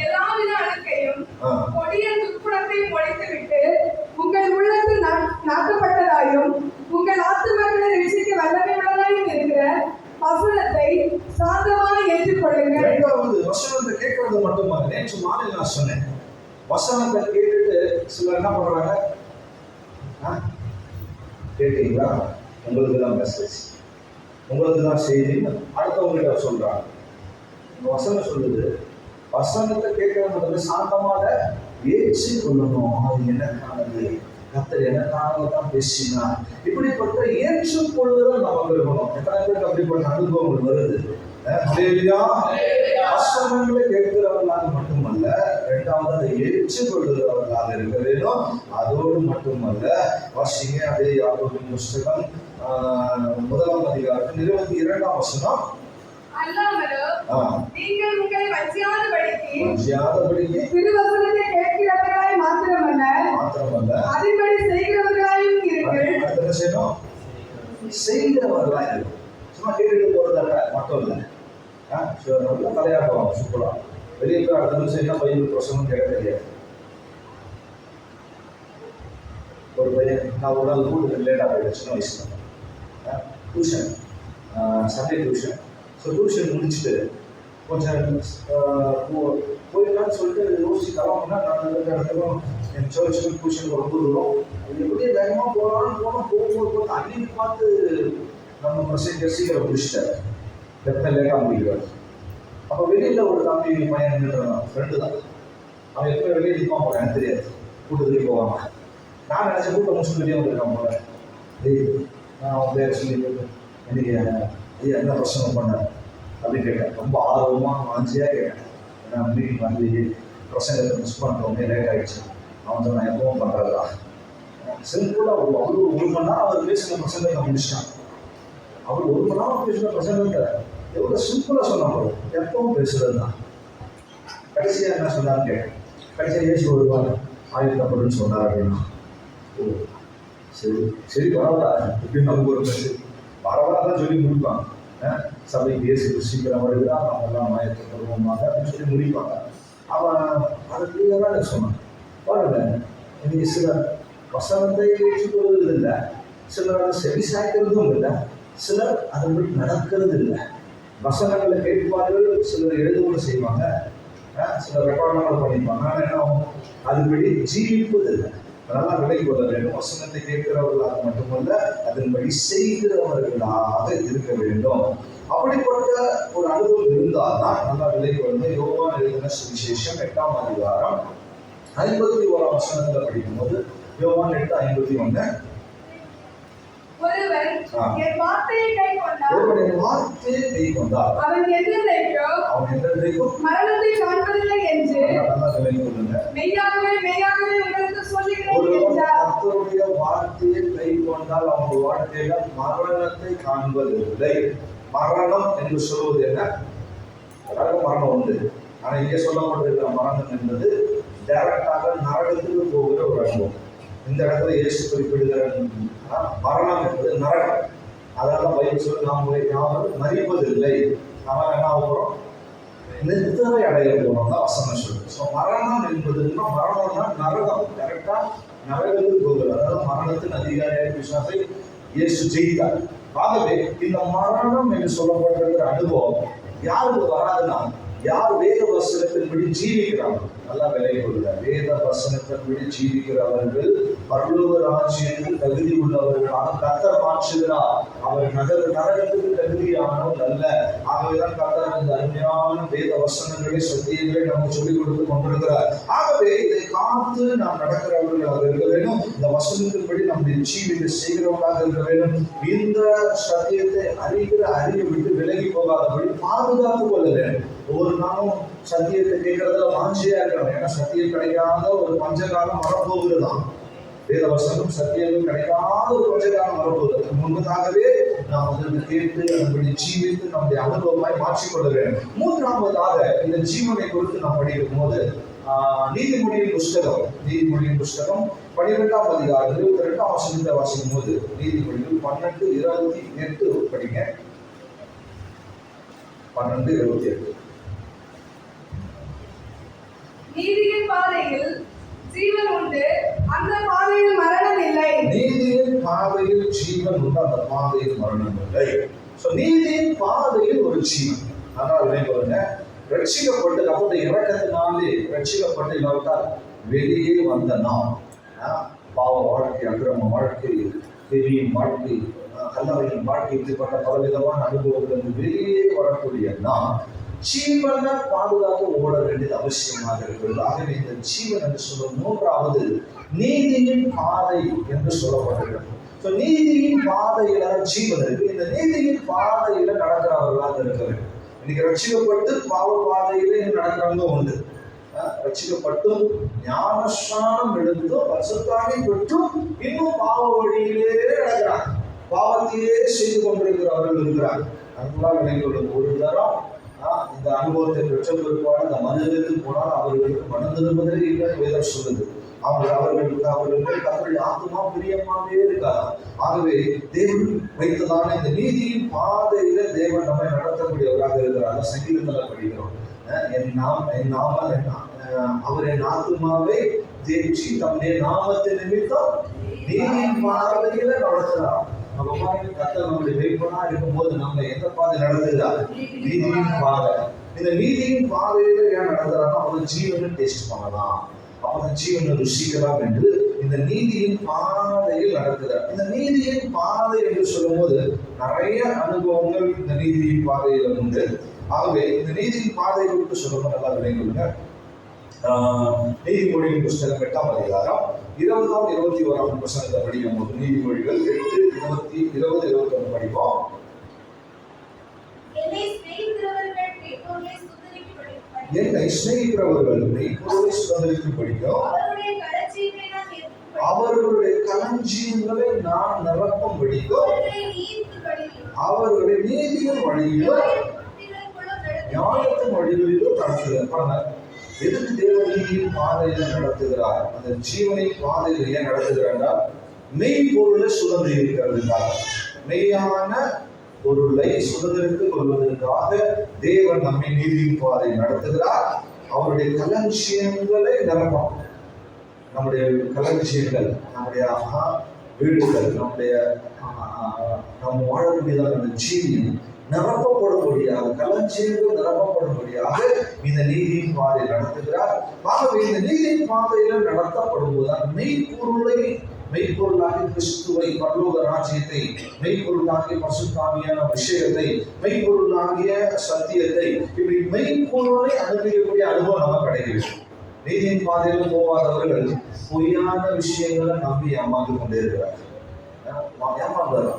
எல்லாவித அழுக்கையும் கொடிய துர்க்குணத்தையும் ஒழித்துவிட்டு உங்கள் உள்ளத்தில் நாட்டப்பட்டதாயும் உங்கள் ஆத்துமாக்களை ரட்சிக்க வல்லமை உள்ளதாயும் இருக்கிற வசனத்தை சாந்தமாக ஏற்றுக்கொள்ளுங்கள். இரண்டாவது, வசனத்தை கேட்கறது மட்டுமல்ல. நேற்று மாலை நான் சொன்னேன், வசனத்தை கேட்டுட்டு சிலர் என்ன பண்றாங்க? கேட்டீங்களா? உங்களுக்கு தான் மெசேஜ், உங்களுக்கு தான் செய்தி, அடுத்தவங்ககிட்ட சொல்றாங்க. வசனம் சொல்லுது, வசனத்தை கேட்கறது சாந்தமாக ஏற்றுக்கொள்ளணும். அது எனக்கானது, கர்த்தர் எனக்காக தான் பேசினார். இப்படிப்பட்ட ஏற்றுக்கொள்ளுதல் நமக்கு இருக்கணும். எத்தனை பேருக்கு அப்படிப்பட்ட அனுபவங்கள் வருது? வசனங்களை கேட்கிறவர்களாக மட்டுமல்ல, இரண்டாவது அதை ஏற்றுக்கொள்ளுகிறவர்களாக இருக்க வேண்டும். அதோடு மட்டுமல்ல, வாசிங்க அதே யாக்கோபின் புஸ்தகம் 1ஆம் அதிகாரத்தில் 22ஆம் வசனம். நீங்கள் உங்களை வஞ்சியாதபடிக்கு திருவசனத்தை கேட்கிறவர்களாய் மாத்திரமல்ல அதன்படி செய்கிறவர்களாயும் இருங்கள். என்ன செய்யணும்? செய்கிறவர்களாய் இருக்கும். சும்மா கேட்டுட்டு போறதால மட்டும் இல்லை. நல்லா தலையாட்டுவாங்க சூப்பரா. வெளியே போய் அடுத்த நிமிஷம் என்ன பைபிள் பிரசங்கம் கேட்க தெரியாது. ஒரு பையன், நான் ஒரு நாள் வீட்டுக்கு லேட்டாக போயிட்டேன் சின்ன வயசுல. Tuition, Sunday tuition. So tuition முடிச்சுட்டு கொஞ்சம் போயிடலான்னு சொல்லிட்டு யோசிச்சு கிளம்புனா, நான் இருக்கிற இடத்துக்கும் என் சர்ச்சுக்கு டியூஷனுக்கு ரொம்ப தூரம். எப்படியே வேகமாக போகும்போது அன்னைக்கு பார்த்து நம்ம ப்ரொசீஜர் சீக்கிரம் முடிச்சிட்டாரு. எத்தனை லேட்டாக முடிக்கிறார். அப்போ வெளியில் ஒரு தம்பி பையன் நின்றுறான், ஃப்ரெண்டு தான். அவன் எப்போ வெளியே நிற்பான் போல எனக்கு தெரியாது. கூட்டத்துலேயே போவாங்க. நான் நினச்ச கூட்டம் முடிச்சுட்டு வெளியே வந்துருக்கான் போல. நான் அவன் பேர் சொல்லி எனக்கு ஐயா என்ன பிரச்சனை பண்ணேன் அப்படின்னு கேட்டேன். ரொம்ப ஆர்வமாக வாஞ்சியாக கேட்டேன். ஏன்னா மீட்டிங் வந்து பிரசங்கத்தை மிஸ் பண்ணுறோமே, லேட் ஆகிடுச்சு. அவன் சொன்னான் எப்பவும் பண்ணுறதா. சிம்பிளாக ஒரு மணி நேரம் அவர் பேசுகிற பிரசங்கத்தை முடிச்சிட்டான். அவர் 1 மணி நேரம் பேசுகிற பிரசங்கத்தை எவ்வளோ சிம்பிளாக சொன்னாங்க. எப்பவும் பேசுகிறது தான். கடைசியாக என்ன சொன்னான்னு கேட்டேன். கடைசியாக இயேசு வருவார் ஆயுதப்படுன்னு சொன்னார் அப்படின்னா, ஓ சரி சரி பரவாயில்ல இப்படின்னு நமக்கு ஒரு மெசேஜ் பரவாயில்ல சொல்லி முடிப்பாங்க. சபைக்கு இயேசு சீக்கிரம் வருகிறா, நம்ம எல்லாம் ஆயத்தப்படுவோமாக அப்படின்னு சொல்லி முடிப்பாங்க. அவன் அதை கிளியராக எனக்கு சொன்னான். பாருங்க, இன்னைக்கு சிலர் வசனத்தை ஏற்றுக்கொள்வது இல்லை, சிலர் அதை செவி சாய்க்கிறதும் இல்லை, சிலர் அதன்படி நடக்கிறது இல்லை. வசனங்களை கேட்பார்கள், சிலர் எழுதுவோடு செய்வாங்க, சிலர் ரெக்கார்டெல்லாம் பண்ணிப்பாங்க. ஆனால் என்ன அதுபடி ஜீவிப்பது இல்லை. அதனால விலை கொள்ள வேண்டும். வசனத்தை கேட்கிறவர்களாக மட்டுமல்ல, அதன்படி செய்கிறவர்களாக இருக்க வேண்டும். அப்படிப்பட்ட ஒரு அனுபவம் இருந்தால்தான் நல்லா விலை கொள்ள. யோவான் எழுதின சுவிசேஷம் 8ஆம் அதிகாரம் 51ஆம் வசனத்துல படிக்கும்போது, யோவான் 8:51, ஒருவன் என் வார்த்தையை கைக்கொண்டால் அவன் என்றென்றைக்கும் மரணத்தை காண்பதில்லை என்று மெய்யாகவே மெய்யாகவே உங்களுக்கு சொல்லுகிறேன் என்றார். கர்த்தருடைய வார்த்தையை கைக்கொண்டால் அவங்க வாழ்க்கையில மரணத்தை காண்பதில்லை. மரணம் என்று சொல்வது என்ன? எல்லாருக்கும் மரணம் உண்டு. ஆனா இங்கே சொல்லப்பட்டிருக்கிற மரணம் என்பது டைரக்டாக நரகத்துக்கு போகிற ஒரு அனுபவம். இந்த இடத்துல இயேசு குறிப்பிடுகிற மரணம் என்பது நரகம். அதனால பைபிள் சொல்லி நாம் மரிப்பதில்லை, நாம என்ன ஆகிறோம்? நித்திரை அடைய போறோம் தான் வசனம் சொல்லுது. ஸோ மரணம் என்பதுன்னா, மரணம்னா நரகம், கரெக்டா நரகத்துக்கு போகிறது. அதாவது மரணத்தின் அதிகாரியாக விசுவாசை இயேசு ஜெயித்தார். ஆகவே இந்த மரணம் என்று சொல்லப்பட்டிருக்கிற அனுபவம் யாருக்கு வராதுன்னா, யார் வேத வசனத்தின்படி ஜீவிக்கிறார்கள். நல்லா விலை கொள்கிறார். வேத வசனத்தின்படி ஜீவிக்கிறவர்கள் பரலோக ராஜ்யத்துக்கு தகுதி உள்ளவர்களாக கர்த்தர் மாற்றுகிறார். அவர் நரகத்துக்கு தகுதியானவர் அல்ல. ஆகவேதான் கர்த்தர் இந்த அருமையான வேத வசனங்களை சத்தியங்களை நமக்கு சொல்லிக் கொடுத்து கொண்டிருக்கிறார். ஆகவே இதை காத்து நாம் நடக்கிறவர்களாக இருக்க வேண்டும். இந்த வசனத்தின்படி நம்முடைய ஜீவித்தை செய்கிறவர்களாக இருக்க வேண்டும். இந்த சத்தியத்தை அறிய விட்டு விலகி போகாதபடி பாதுகாத்துக் கொள்ள வேண்டும். ஒவ்வொரு நாளும் சத்தியத்தை கேட்கறதுல வாஞ்சியா இருக்கணும். ஏன்னா சத்தியம் கிடைக்காத ஒரு பஞ்சகாலம் வரப்போகுதுதான். வேத வசனம் சத்தியம் கிடைக்காத ஒரு பஞ்சகாலம் வரப்போகுது. முன்பதாகவே நாம் அதற்கு கேட்டு அதன்படி ஜீவித்து நம்முடைய அனுபவமாய் மாற்றிக்கொள்ள வேண்டும். மூன்றாவதாக இந்த ஜீவனை குறித்து நாம் படிக்கும் போது நீதிமொழியின் புஸ்தகம் 12ஆம் அதிகாரம் 22ஆம் வசனத்தை வாசிக்கும் போது, நீதிமொழிகள் 12:28 படிங்க. 12:28. நீதியின் பாதையில் ஜீவன் உண்டு, அந்த பாதையில் மரணம் இல்லை. நீதியின் பாதையில் ஜீவன் உண்டு, அந்த பாதையில் மரணம் இல்லை. சோ நீதியின் பாதையில் ஒரு ஜீவன். அதனால நினைவுங்க, ரட்சிக்கப்பட்டு அப்படி இறக்கத்தினாலே ரட்சிக்கப்பட்டு இல்லாவிட்டால் வெளியே வந்த நாம் பாவ வாழ்க்கை, அக்கிரம வாழ்க்கை, பெரியின் வாழ்க்கை, கல்லறையின் வாழ்க்கை, இப்படிப்பட்ட பலவிதமான அனுபவங்கள் வெளியே வரக்கூடிய நாம் ஜீவனை பாதுகாக்க ஓட வேண்டியது அவசியமாக இருக்கிறது. ஆகவே இந்த ஜீவன் என்று சொல்லும் மூன்றாவது நீதியின் பாதை என்று சொல்லப்படுகிறது. நீதியின் பாதையில ஜீவன் இருக்கு. இந்த நீதியின் பாதையில நடக்கிறவர்களாக இருக்கிறது. இன்னைக்கு ரட்சிக்கப்பட்டு பாவ பாதையிலே நடக்கிறவங்க உண்டு. ரட்சிக்கப்பட்டும் ஞானஸ்நானம் எடுத்தும் பரிசுத்தாவி பெற்றும் இன்னும் பாவ வழியிலே நடக்கிறாங்க, பாவத்தையே செய்து கொண்டிருக்கிறவர்கள் இருக்கிறாங்க. அன்புள்ள விளைவுகளுக்கு ஒரு தரம் இந்த அனுபவத்தை பெற்ற பிற்பாடு இந்த மனிதர்களுக்கு போனால் அவர்களுக்கு மனம் திரும்புவதே இல்லை வேதம் சொல்லுது. அவர்களுக்கு கர்த்தருடைய ஆத்துமா பிரியமாவே இருக்காது. ஆகவே தேவன் வைத்ததான இந்த நீதியின் பாதையில தேவன் நம்மை நடத்தக்கூடியவராக இருக்கிறார். சங்கீதத்துல படிக்கிறோம், அவர் என் ஆத்துமாவை தேய்ச்சி தம்முடைய நாமத்தை நிமித்தம் நீதியின் பாதையில நடத்துகிறார். நம்ம கர்த்தர் நம்முடைய வேட்பனா இருக்கும்போது நம்ம எந்த பாதை நடத்துகிறார்? நீதியின் பாதை. இந்த நீதியின் பாதையில ஏன் நடத்துறாருன்னா அவங்க ஜீவனை டேஸ்ட் பண்ணலாம், அவங்க ஜீவனை ருசிக்கலாம் என்று இந்த நீதியின் பாதையில் நடத்துகிறார். இந்த நீதியின் பாதை என்று சொல்லும் போது நிறைய அனுபவங்கள் இந்த நீதியின் பாதையில உண்டு. ஆகவே இந்த நீதியின் பாதை குறித்து சொல்லணும், நல்லா விளையாடுங்க. நீதிமொழியின் புஸ்தகம் 8ஆம் அதிகாரம் 20ஆம் 21ஆம் வசனத்தை படிக்கும் போது நீதிமொழிகள் 8:20-21 படிப்போம். என்னை சிநேகிக்கிறவர்கள் மெய்ப்பொருளை சுதந்தரித்து படிக்கும், அவர்களுடைய களஞ்சியங்களை நான் நிரப்பும் படிக்கும், அவர்களுடைய நீதியின் வழியிலும் ஞானத்தின் வழிகளிலும் நடத்துகிறார். எதுக்கு தேவ நீதியின் பாதையில நடத்துகிறார்? அந்த ஜீவனின் பாதையில ஏன் நடத்துகிறார்? மெய்ப்பொருளை சுதந்திரிக்கிறதுக்காக, மெய்யான பொருளை சுதந்திரத்துக் கொள்வதற்காக தேவன் நம்மை நீதியின் பாதை நடத்துகிறார். அவருடைய களஞ்சியங்களை நிரப்பம். நம்முடைய களஞ்சியங்கள், நம்முடைய வீடுகள், நம்ம வாழக்கூடியதான ஜீவியம் நிரப்பப்படும்படியாக, களஞ்சியங்கள் நிரப்பப்படும்படியாக இந்த நீதியின் பாதை நடத்துகிறார். ஆகவே இந்த நீதியின் பாதையில நடத்தப்படும் போதுதான் மெய்ப்பொருளாகிய கிறிஸ்துவை, பரலோக ராஜ்யத்தை, மெய்ப்பொருளாகிய பரிசுத்தாவியான விஷயத்தை, மெய்ப்பொருளாகிய சத்தியத்தை, இப்படி மெய்ப்பொருளை அனுபவிக்கக்கூடிய அனுபவம் நமக்கு கிடைக்கிறது. நீதியின் பாதையில போகாதவர்கள் பொய்யான விஷயங்களை நம்பி ஏமாந்து கொண்டே இருக்கிறார். ஏமாந்தார்.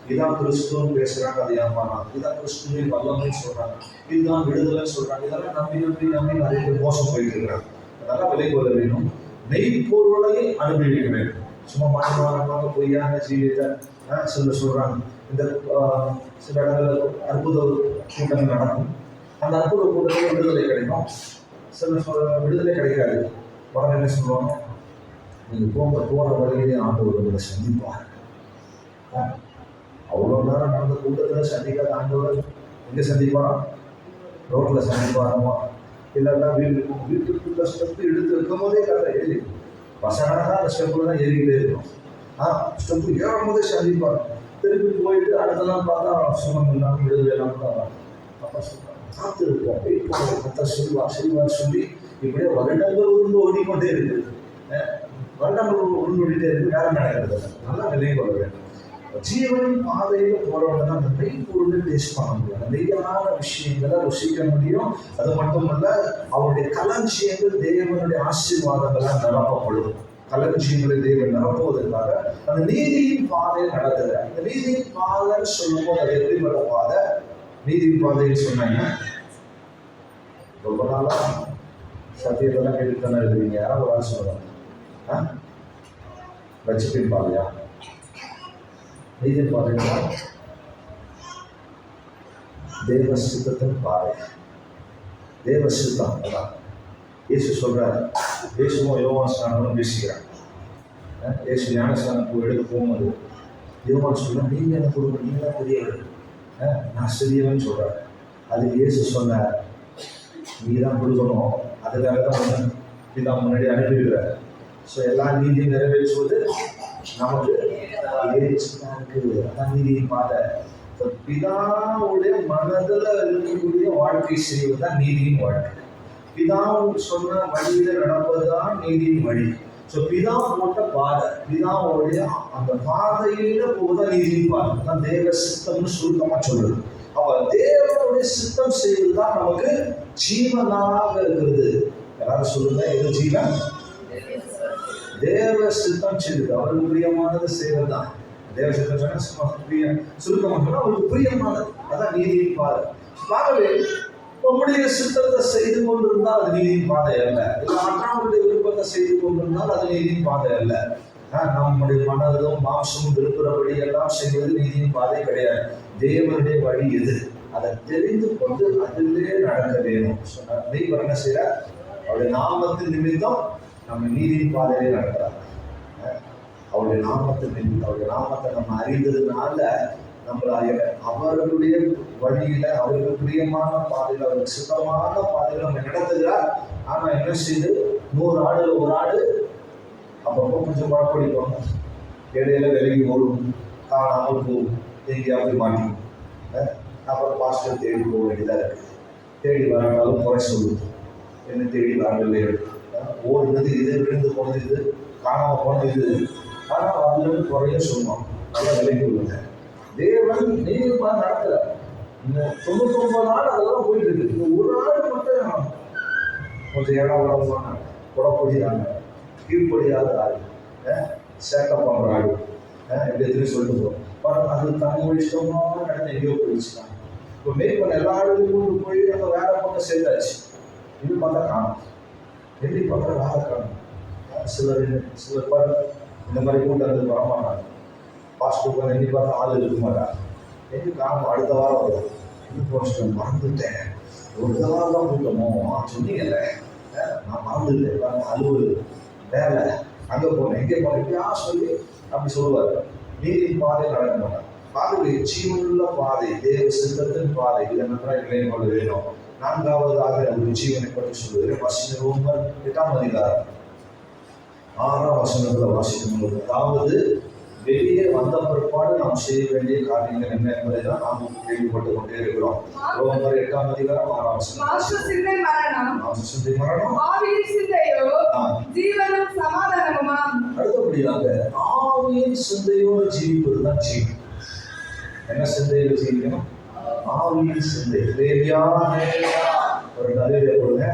இதுதான் கிறிஸ்துவன்னு பேசுறாங்க, அது ஏமாறாங்க. இதுதான் கிறிஸ்துவின் வல்லமை சொல்றாங்க, இதுதான் விடுதலை சொல்றாங்க. இதெல்லாம் நம்பி நம்பி நம்பி நிறைய பேர் மோசம் போயிட்டு இருக்கிறாங்க. அதெல்லாம் விலை கொள்ள வேண்டும். மெய்ப்பொருளை அனுபவிக்க வேண்டும். சும்மா மாநிலமாக பொய்யான ஜீவியத்தை சொல்றாங்க. இந்த சில இடங்களில் அற்புத கூட்டங்கள் நடக்கும். அந்த அற்புத கூட்டத்தில் விடுதலை கிடைக்கும், சில விடுதலை கிடைக்காது. உடனே என்ன சொல்லுவாங்க? நீங்கள் போகிற வழியிலே ஆண்டவர் உங்களை சந்திப்பார். அவ்வளோ நேரம் நடந்த கூட்டத்தில் சந்திக்காத ஆண்டவர் எங்கே சந்திப்பாரா? ரோட்டில் சந்திப்பாரமா? இல்லைன்னா வீட்டுக்குள்ள ஸ்டெப்பு எடுத்து இருக்கும் போதே கதை ஏறி பசங்க தான் அந்த ஸ்டெப்பில் தான் ஏறிக்கிட்டே இருக்கும். ஸ்டெப்பு ஏறும் போதே சந்திப்பார். திருப்பி போயிட்டு அடுத்த நாள் பார்த்தா சுகம் இல்லாமல் விடுதலை இல்லாமல் தான் வரும். அப்போ காத்து இருக்கும், வெயிட் பண்ணுவோம், கத்த செல்வார் சொல்லி இப்படியே வருடங்கள் உருண்டு ஓடிக்கொண்டே இருக்குது. வருடங்கள் உருண்டு ஓடிட்டே இருக்கு, வேற நடக்கிறது. நல்லா நிலையை கொள்ள வேண்டும். ஜீவனின் பாதையில போறவங்க தான் அந்த மெய்ப்பொருளை டேஸ்ட் பண்ண முடியும், அந்த மெய்யான விஷயங்களை ருசிக்க முடியும். அது மட்டுமல்ல, அவருடைய களஞ்சியங்கள் தேவனுடைய ஆசீர்வாதங்களால் நிரப்பப்படும். களஞ்சியங்களை தேவன் நிரப்புவதற்காக அந்த நீதியின் பாதையை நடத்துகிறார். இந்த நீதியின் பாதை சொல்லும் போது அது எப்படிப்பட்ட பாதை? நீதியின் பாதைன்னு சொன்னாங்க. ரொம்ப நாளா சத்தியத்தெல்லாம் கேட்டுத்தானே இருக்கிறீங்க. யாராவது ஒரு ஆள் சொல்லுவாங்க, ரட்சிப்பின் பாதையா? நீதியின் பாதையா? தேவ சித்தத்தின் பாதை, தேவ சித்தம். அதான் இயேசு சொல்றாரு. இயேசுவும் யோவான் ஸ்நானமும் பேசிக்கிறாங்க. இயேசு ஞானஸ்நானம் எடுக்க போகும்போது யோவான் சொல்ல, நீங்க எனக்கு கொடுக்க, நீங்க தான் பெரியவர், நான் சிறியவன் சொல்றாரு. அது இயேசு சொன்ன, நீ தான் கொடுக்கணும், அதுக்காக தான் பிதா முன்னாடி அனுப்பிவிடுறாரு. ஸோ எல்லா நீதியும் நிறைவேற்றுவது நமக்கு அதான் நீதியின் பாதை. பிதாவுடைய மனதில் இருக்கக்கூடிய வாழ்க்கை செய்வதுதான் நீதியின் வாழ்க்கை. பிதா சொன்ன வழியில நடப்பதுதான் நீதியின் வழி. ஸோ பிதா போட்ட பாதை, பிதாவுடைய அந்த பாதையில போகுதான் நீதியின் பாதை. தான் தேவ சித்தம்னு சுருக்கமா சொல்றது. அப்ப தேவனுடைய சித்தம் செய்வதுதான் நமக்கு ஜீவனாக இருக்கிறது. எல்லாரும் சொல்லுங்க, எது ஜீவன்? தேவ சித்தம் செய்வது, அவருக்கு பிரியமானது செய்வதுதான் தேவ சித்தம். சுருக்கமாக சொன்னா அவருக்கு பிரியமானது, அதான் நீதியின் பாதை. ஆகவே நம்முடைய சித்தத்தை செய்து கொண்டிருந்தால் அது நீதியின் பாதை அல்ல. இல்லை மற்றவர்களுடைய விருப்பத்தை செய்து கொண்டிருந்தால் அது நீதியின் பாதை அல்ல. நம்முடைய மனதும் மாம்சமும் விரும்புகிறபடி எல்லாம் செய்வது நீதியின் பாதை கிடையாது. தேவனுடைய வழி எது அதை தெரிந்து கொண்டு அதிலே நடக்க வேணும். சொன்னார் நீ என்ன செய்யற? அவருடைய நாமத்தின் நிமித்தம் நம்ம நீதியின் பாதையிலே நடக்கிறாங்க. அவருடைய நாமத்தின் நிமித்தம், அவருடைய நாமத்தை நம்ம அறிந்ததுனால நம்மளால அவர்களுடைய வழியில, அவருக்கு பிரியமான பாதையில, அவருக்கு சுத்தமான பாதையில நம்ம நடத்துகிறார். ஆனா என்ன செய்யுது? 100 ஆடு, ஒரு ஆடு அப்பப்போ கொஞ்சம் பழப்படிப்பாங்க, இடையில விலகி ஓடும், காணாமல் போகும், எங்கேயாவது மாட்டி. அப்புறம் பாஸ்டர் தேடி போக வேண்டியதாக இருக்குது. தேடி வரானாலும் குறை சொல்லுது, என்ன தேடி வரவில்லை, ஓடுனது இது, விழுந்து போனது இது, காணாமல் போனது இது. ஆனால் அதுலேருந்து குறைய சொல்லுவோம், நல்லா விலகி விடுங்க. தேவன் நீதிமா நடக்கல. இந்த 99 நாள் அதெல்லாம் போயிட்டு இருக்கு. இந்த ஒரு நாள் மட்டும் கொஞ்சம் இடம் உடம்பான குடப்பொடியாங்க, கீழ்படியாத ஆள், சேட்டை பண்ணுற ஆள், எப்படி எதுவும் சொல்லிட்டு போகிறோம். அது தங்க இஷ்டமாக நடந்து எங்கேயோ போயிடுச்சுட்டாங்க. இப்போ மேல் பண்ண எல்லா ஆளுக்கும் கூட்டு போய் நம்ம வேற பக்கம் சேர்த்தாச்சு. இது பார்த்தா காணும், எப்படி பார்த்தா வேலை காணும். சிலர் பாரு இந்த மாதிரி கூட்டம் வரமாட்டாங்க. பாஸ்டர் எண்ணி பார்த்தா ஆள் இருக்க மாட்டாங்க. எங்கே காணும்? அடுத்த வாரம் வரும். இன்னும் போஸ்ட் மறந்துட்டேன், ஒரு வாரம் தான் கூட்டமோ சொன்னீங்கல்ல, நான் மறந்துட்டேன், அலுவலு வேலை அங்கே போனேன், எங்கே போனேன், எப்படியா சொல்லி அப்படி சொல்லுவார். நீதியின் பாதை நடக்க மாட்டாங்க. பாதை ஜீவனுள்ள பாதை, தேவ சித்தத்தின் பாதை. இதை நன்றாக நிலையம் கொள்ள வேணும். 4வதாக ஒரு ஜீவனை பற்றி சொல்லுகிறேன். வாசிக்க ரோமர் 8ஆம் அதிகாரம் 6ஆம் வசனத்தில் வாசிக்கும். அதாவது வெளியே வந்த பிற்பாடு நாம் செய்ய வேண்டிய காரியங்கள் என்ன என்பதை தான் நாம் கேள்விப்பட்டுக் கொண்டே இருக்கிறோம். ரோமர் 8ஆம் அதிகாரம் 6ஆம் வசனம். மாம்சசிந்தை மரணம், ஆவியின் சிந்தையோ ஜீவனும் சமாதானமுமாம். அடுத்தபடியாக ஆவியின் சிந்தையோடு ஜீவிப்பதுதான் ஜீவன். என்ன சிந்தையில் ஜீவிக்கணும்? ஆவியின் சிந்தை. லேவியா ஒரு நலையில கொடுங்க,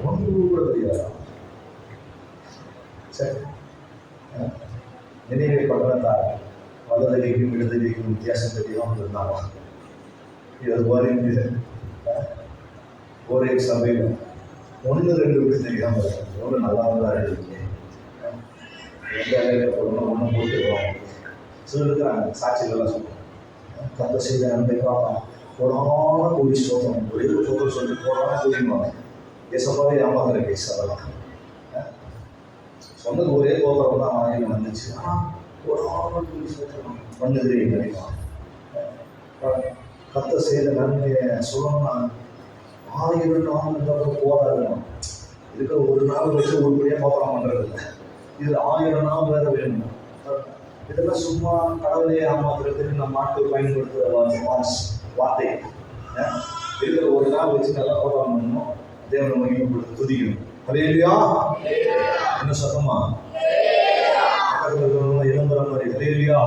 ஒன்று கூட தெரியாதா? சரி, நினைவை பட்டணத்தார் வலதுகைக்கும் இடதுகைக்கும் வித்தியாசம் தெரியாமல் இருந்தாங்க. இது ஒரே சபையில் 1-2 விட்டு தெரியாமல் இருக்கும். எவ்வளோ நல்லா தான் இருக்கீங்க, எந்த வேலையில் போடணும் ஒன்றும் போட்டுருவோம். சொல்லிருக்கிறாங்க, சாட்சிகளெல்லாம் சொல்லுவோம். கத்த செய்த நன்மை பாப்பா போடாம கூடி சோதனம், ஒரே சோதனை சொல்லி போடாம கூடிடுவாங்க. எசப்பாவே ஏமாத்துற கேஸ் அதெல்லாம் சொன்னது ஒரே கோபுரம் தான் வாங்கிட்டு வந்துச்சு. ஆனால் போடாம கூடி சோதனம் பண்ணுது நினைக்கலாம். கத்த செய்த நன்மையை சொல்லணும்னா 1000 நாள் இருந்தாலும் போராடணும். இருக்கிற ஒரு நாள் வச்சு ஒருபடியாக கோபுரம் பண்ணுறது இல்லை. இது 1000 நாள் வேற வேணும். இதெல்லாம் சும்மா கடவுளையே ஏமாத்துறதுக்கு நம்ம நாட்டு பயன்படுத்துகிற வார்த்தை. இருக்கிற ஒரு நாள் வச்சு நல்லா கோபுரம் பண்ணணும், தேவனை மகிமைப்படுத்த துதிக்கணும். ஹல்லேலூயா. என்ன சத்தமா இளம்புற மாதிரி ஹல்லேலூயா.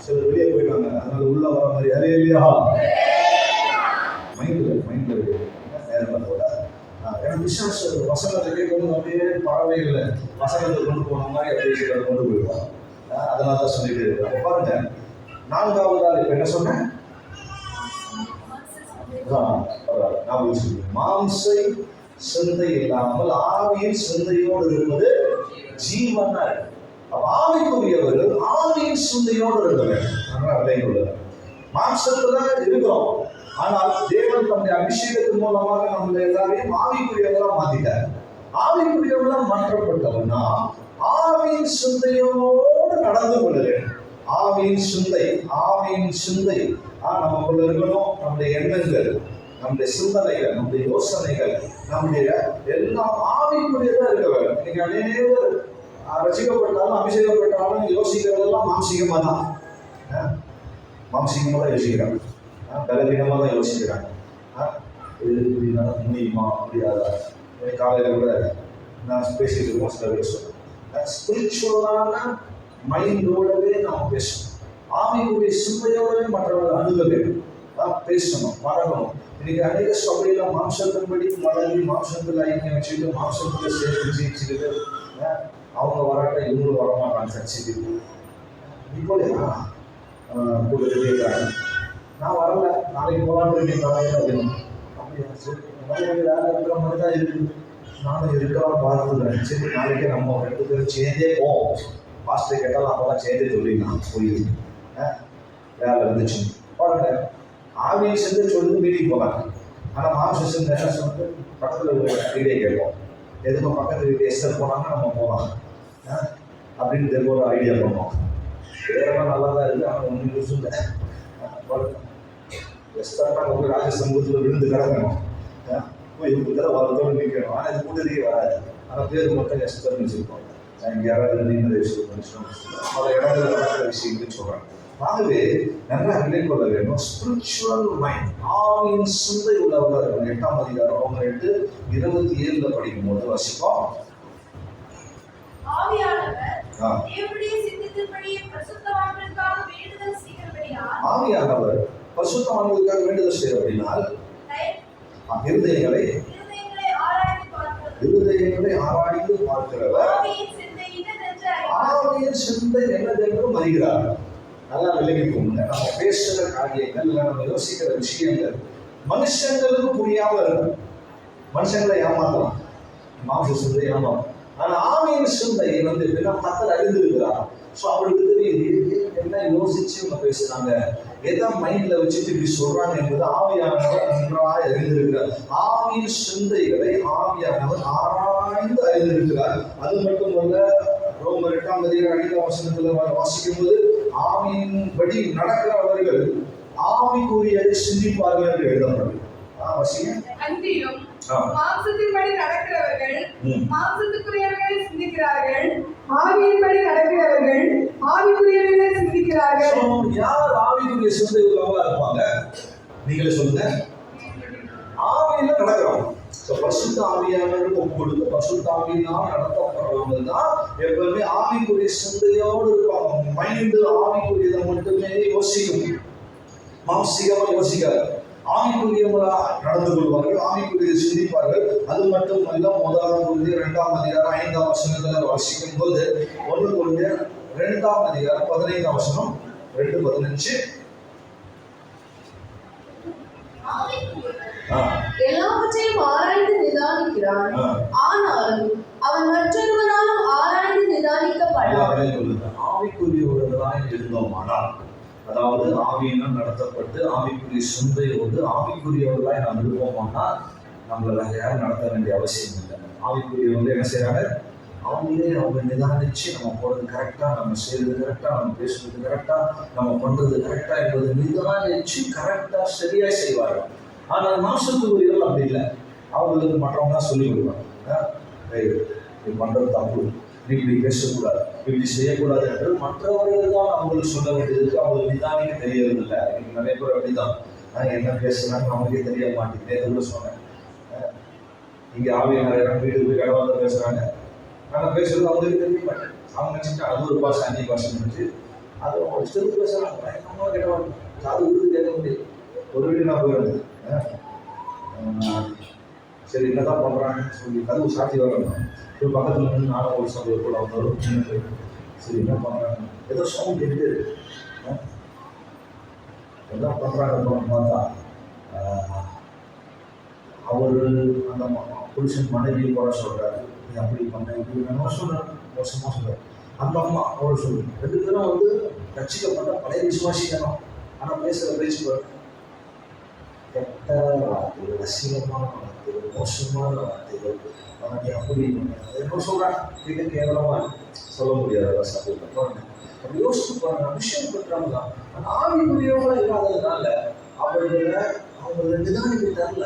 சிலர் வெளியே போயிட்டாங்க, அதனால உள்ள வர மாதிரி ஹல்லேலூயா. மைண்டில் நேரம் போட எனக்கு விசுவாச வசனத்தை கேட்கணும். அப்படியே பறவை இல்லை, வசனத்தை கொண்டு போன மாதிரி அப்படியே சிலர் கொண்டு போயிடுவாங்க. அதனால தான் சொல்லிட்டு இருக்காங்க. பாருங்க, 4வதாக இப்போ என்ன சொன்னேன்? மாம்சை சிந்தை இல்லாமல் ஆவியின் சிந்தையோடு இருப்பது ஜீவனா இருக்கு. ஆவிக்குரியவர்கள் ஆவியின் சிந்தையோடு இருந்தவர். நல்லா விளைவுள்ளது. மாம்சத்துல இருக்கிறோம், ஆனால் தேவன் தன்னுடைய அபிஷேகத்தின் மூலமாக நம்மளை எல்லாரையும் ஆவிக்குரியவர்களா மாத்திட்டார். ஆவிக்குரியவர்களா மாற்றப்பட்டவனா ஆவியின் சிந்தையோடு நடந்து கொள்ளுகிறேன். ஆவியின் சிந்தை நமக்குள்ள இருக்கணும். நம்முடைய எண்ணங்கள், நம்முடைய சிந்தனைகள், நம்முடைய யோசனைகள், நம்முடைய எல்லாம் ஆவிக்குரியதா இருக்க வேண்டும். இன்னைக்கு அநேகர் ரசிக்கப்பட்டாலும் அபிஷேகப்பட்டாலும் யோசிக்கிறதெல்லாம் மாம்சீகமா தான் யோசிக்கிறாங்க. பலவீனமாக தான் யோசிக்கிறாங்க. முடியுமா முடியாதா? காலையில் கூட நான் பேசிட்டு இருக்கோம். சில பேர் சொல்றேன், ஸ்பிரிச்சுவலான மைண்டோடவே நாம் பேசணும். ஆவிக்குரிய சிந்தையோடவே மற்றவர்கள் அணுக வேண்டும். பேசணும், பழகணும். இன்னைக்கு அநேக சபையில மாம்சத்தின்படி மலர்ந்து மாம்சத்தில் ஐக்கியம் வச்சுட்டு மாம்சத்தில் சேர்த்து ஜெயிச்சுக்கிட்டு அவங்க வராட்ட இவங்களும் வரமாட்டாங்க சர்ச்சைக்கு. இப்போதையா கூட கேட்குறாங்க, நான் வரல, நாளைக்கு போகலான்னு இருக்கேன் தலையில அப்படின்னு. அப்படியா, சரி வேலை இருக்கிற மாதிரி தான் இருக்குது, நானும் இருக்கலாம் பார்த்துக்கிறேன். சரி நாளைக்கே நம்ம 2 பேரும் சேர்ந்தே போவோம். பாஸ்டர் கேட்டாலும் அப்போதான் சேர்ந்தே சொல்லிடலாம். போய் வேலை இருந்துச்சு பாருங்க. ஆவியை சேர்ந்து சொல்லி மீட்டிங் போகலாம். ஆனால் மாம்சம் சேர்ந்து என்ன சொல்லிட்டு பக்கத்தில் ஒரு ஐடியா கேட்போம். எதுக்கும் பக்கத்து வீட்டு எஸ்டர் போனாங்கன்னா நம்ம போகலாம் அப்படின்னு ஒரு ஐடியா பண்ணுவோம். வேறெல்லாம் நல்லா தான் இருக்குது, ஆனால் ஒன்றும் யூஸ் இல்லை. எஸ்டர்னா வந்து ராஜ சமூகத்தில் விழுந்து கிடக்கணும், இவங்க தர வரத்தோடு நிற்கணும். ஆனால் இது கூட்டத்துக்கே வராது. ஆனால் பேர் மட்டும் எஸ்டர்னு வச்சுருக்கோம். இங்கே யாராவது நீங்களே விஷயம் பல இடத்துல நடக்கிற விஷயங்கள் சொல்கிறாங்க. ஆகவே நல்லா ரிலேட் கொள்ள வேண்டும். ஸ்பிரிச்சுவல் மைண்ட், ஆவியின் சிந்தை உள்ளவர்கள் இருக்கணும். 8ஆம் அதிகாரம் ரோமர் 8:27 படிக்கும் போது வசிப்போம். ஆவியானவர் பரிசுத்தவான்களுக்காக வேண்டுதல் செய்கிறபடியால் இருதயங்களை ஆராய்ந்து பார்க்கிறவர் ஆவியின் சிந்தை என்னதென்று அறிகிறார். நல்லா விளங்கிக்கோங்க. நம்ம பேசுகிற காரியங்கள் இல்லை, நம்ம யோசிக்கிற விஷயங்கள் மனுஷங்களுக்கு புரியாம இருக்கும். மனுஷங்களை ஏமாத்தலாம், மாம்ச சிந்தை ஏமாத்தலாம். ஆனால் ஆவியின் சிந்தை வந்து எப்படின்னா கர்த்தர் அறிந்திருக்கிறார். ஸோ அவருக்கு தெரியுது என்ன யோசிச்சு அவங்க பேசுறாங்க, எதை மைண்ட்ல வச்சுட்டு இப்படி சொல்றாங்க என்பது ஆவியானவர் நன்றாக அறிந்திருக்கிறார். ஆவியின் சிந்தைகளை ஆவியானவர் ஆராய்ந்து அறிந்திருக்கிறார். அது மட்டுமல்ல, ரோமர் 8ஆம் அதிகாரம் 5ஆம் வசனத்துல வாசிக்கும் போது ஆவியின்படி நடக்கிறவர்கள் ஆவிக்குரியதை சிந்திப்பார்கள் என்று எழுதப்படும். மாம்சத்தின்படி நடக்கிறவர்கள் மாம்சத்துக்குரியவர்களை சிந்திக்கிறார்கள், ஆவியின்படி நடக்கிறவர்கள் ஆவிக்குரியவர்களை சிந்திக்கிறார்கள். யார் ஆவிக்குரிய சிந்தை உள்ளவங்களா இருப்பாங்க? நீங்களே சொல்லுங்க. ஆவியில நடக்கிறோம். பரிசுத்த ஆவியானவருக்கு ஒப்பு கொடுத்து பரிசுத்த ஆவியினால் நடத்தப்படுறவங்க தான் எப்பவுமே ஆவிக்குரிய சிந்தையோடு இருப்பாங்க. மைண்டு ஆவிக்குரியதை மட்டுமே யோசிக்கும், மாம்சீகமா யோசிக்காது. ஆவிக்குரியவங்களா நடந்து கொள்வார்கள், ஆவிக்குரிய சிந்திப்பார்கள். அது மட்டும் அல்ல, 1 கொரிந்தியர் 2ஆம் அதிகாரம் 5ஆம் வசனத்துல வாசிக்கும் போது 1 கொரிந்தியர் 2ஆம் அதிகாரம் 15ஆம் வசனம் 2:15 எல்லாவற்றையும் ஆராய்ந்து நிதானிக்கிறான், ஆனாலும் அவன் மற்றொருவராலும் ஆராய்ந்து நிதானிக்கப்படான். ஆவிக்குரியவர்களாய் இருந்தோமானால், அதாவது ஆவியினால் நடத்தப்பட்டு ஆவிக்குரிய சிந்தையோடு ஆவிக்குரியவர்களாய் நாம் இருப்போமானால் நம்மள யாரும் நடத்த வேண்டிய அவசியம் இல்லை. ஆவிக்குரியவர்கள் என்ன செய்யறாங்க? அவங்களே அவங்க நிதானிச்சு நம்ம போறது கரெக்டா, நம்ம செய்யறது கரெக்டா, நம்ம பேசுறது கரெக்டா, நம்ம பண்றது கரெக்டா என்பது நிதானிச்சு கரெக்டா சரியா செய்வார்கள். ஆனால் மாம்சத்துக்குரியவர்கள் அப்படி இல்லை. அவங்களுக்கு மற்றவங்க தான் சொல்லி கொடுப்பாங்க, நீ பண்றது தப்பு, நீ இப்படி பேசக்கூடாது, இப்படி செய்யக்கூடாது என்று மற்றவர்கள் தான் அவங்களுக்கு சொல்ல வேண்டியது. அவங்களுக்கு நிதானிக்க தெரியறதில்லை. இன்னைக்கு நிறைய பேர் அப்படிதான், என்ன பேசுறாங்க நமக்கே தெரிய மாட்டேங்குது. கூட சொன்னேன், இங்கே ஆவிய நிறைய வீட்டுக்கு போய் கடவுள் பேசுறாங்க, ஆனால் பேசுறது அவங்களுக்கு தெரிய மாட்டேன். அவங்க நினைச்சுட்டு அது ஒரு பாஷை, அந்நிய பாஷை நினைச்சு அது அவங்க இஷ்டத்துக்கு பேசுறாங்க. பயங்கரமாக கேட்டவாங்க, அது உறுதி கேட்க முடியாது. ஒரு வீடு நான் போயிருந்தேன், சரி என்னதான் பண்றாங்கன்னு சொல்லி கதவு சாட்சி வரணும். இப்போ பக்கத்தில் வந்து நானும் ஒரு சபையை கூட வந்தோம். சரி என்ன பண்றாங்க, ஏதோ சவுண்ட் கேட்டு என்ன பண்றாங்க பார்த்தா அவர் அந்த புருஷன் மனைவியை போட சொல்றாரு, நீ அப்படி பண்ண இப்படி வேணும் சொல்றாரு, மோசமா சொல்றாரு. அந்த அம்மா அவர் சொல்லு 2 பேரும் வந்து ரட்சிக்கப்பட்ட பழைய விசுவாசிக்கணும். ஆனால் பேசுகிற பேச்சு கெட்ட வார்த்தைகள், அசிங்கமான வார்த்தைகள், மோசமான வார்த்தைகள், அவனை அப்படி என்ன சொல்றாங்க, மிக கேவலமா சொல்ல முடியாத சபையில். அப்படி யோசிச்சு பாருங்க, விஷயம் பெற்றவங்க தான். ஆனால் ஆவிக்குரியவங்களா இல்லாததுனால அவங்க நிதானிப்பு தரல.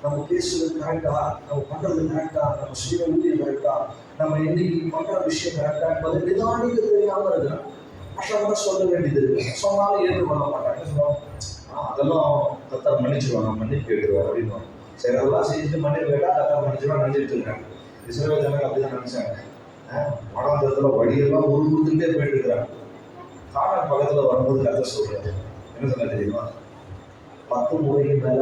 நம்ம பேசுறது கரெக்டா, நம்ம பண்றது கரெக்டா, நம்ம செய்யற ஊழியம் கரெக்டா, நம்ம இன்னைக்கு பண்ற விஷயம் கரெக்டா என்பதை நிதானிக்க தெரியாம இருக்கிறாங்க. மற்றவங்க சொல்ல வேண்டியது இருக்கு, சொன்னாலும் ஏற்றுக்கொள்ள மாட்டாங்க. சொல்லுவாங்க அதெல்லாம் கர்த்தர் மன்னிச்சுருவாங்க, மன்னிப்பு கேட்டுருவாங்க அப்படின்னு. சரி அதெல்லாம் செஞ்சுட்டு மன்னிப்பு கேட்டால் கர்த்தர் மன்னிச்சுருவாங்க நினைச்சிட்டு இருக்காங்க. இஸ்ரவேல் ஜனங்கள் அப்படிதான் நினைச்சாங்க. வனாந்தரத்துல வழியெல்லாம் உருமுறுத்துட்டே போயிட்டு இருக்கிறாங்க. கானான் பக்கத்துல வரும்போது கதை சொல்றாரு. என்ன சொன்ன தெரியுமா? 10 முறைக்கு மேல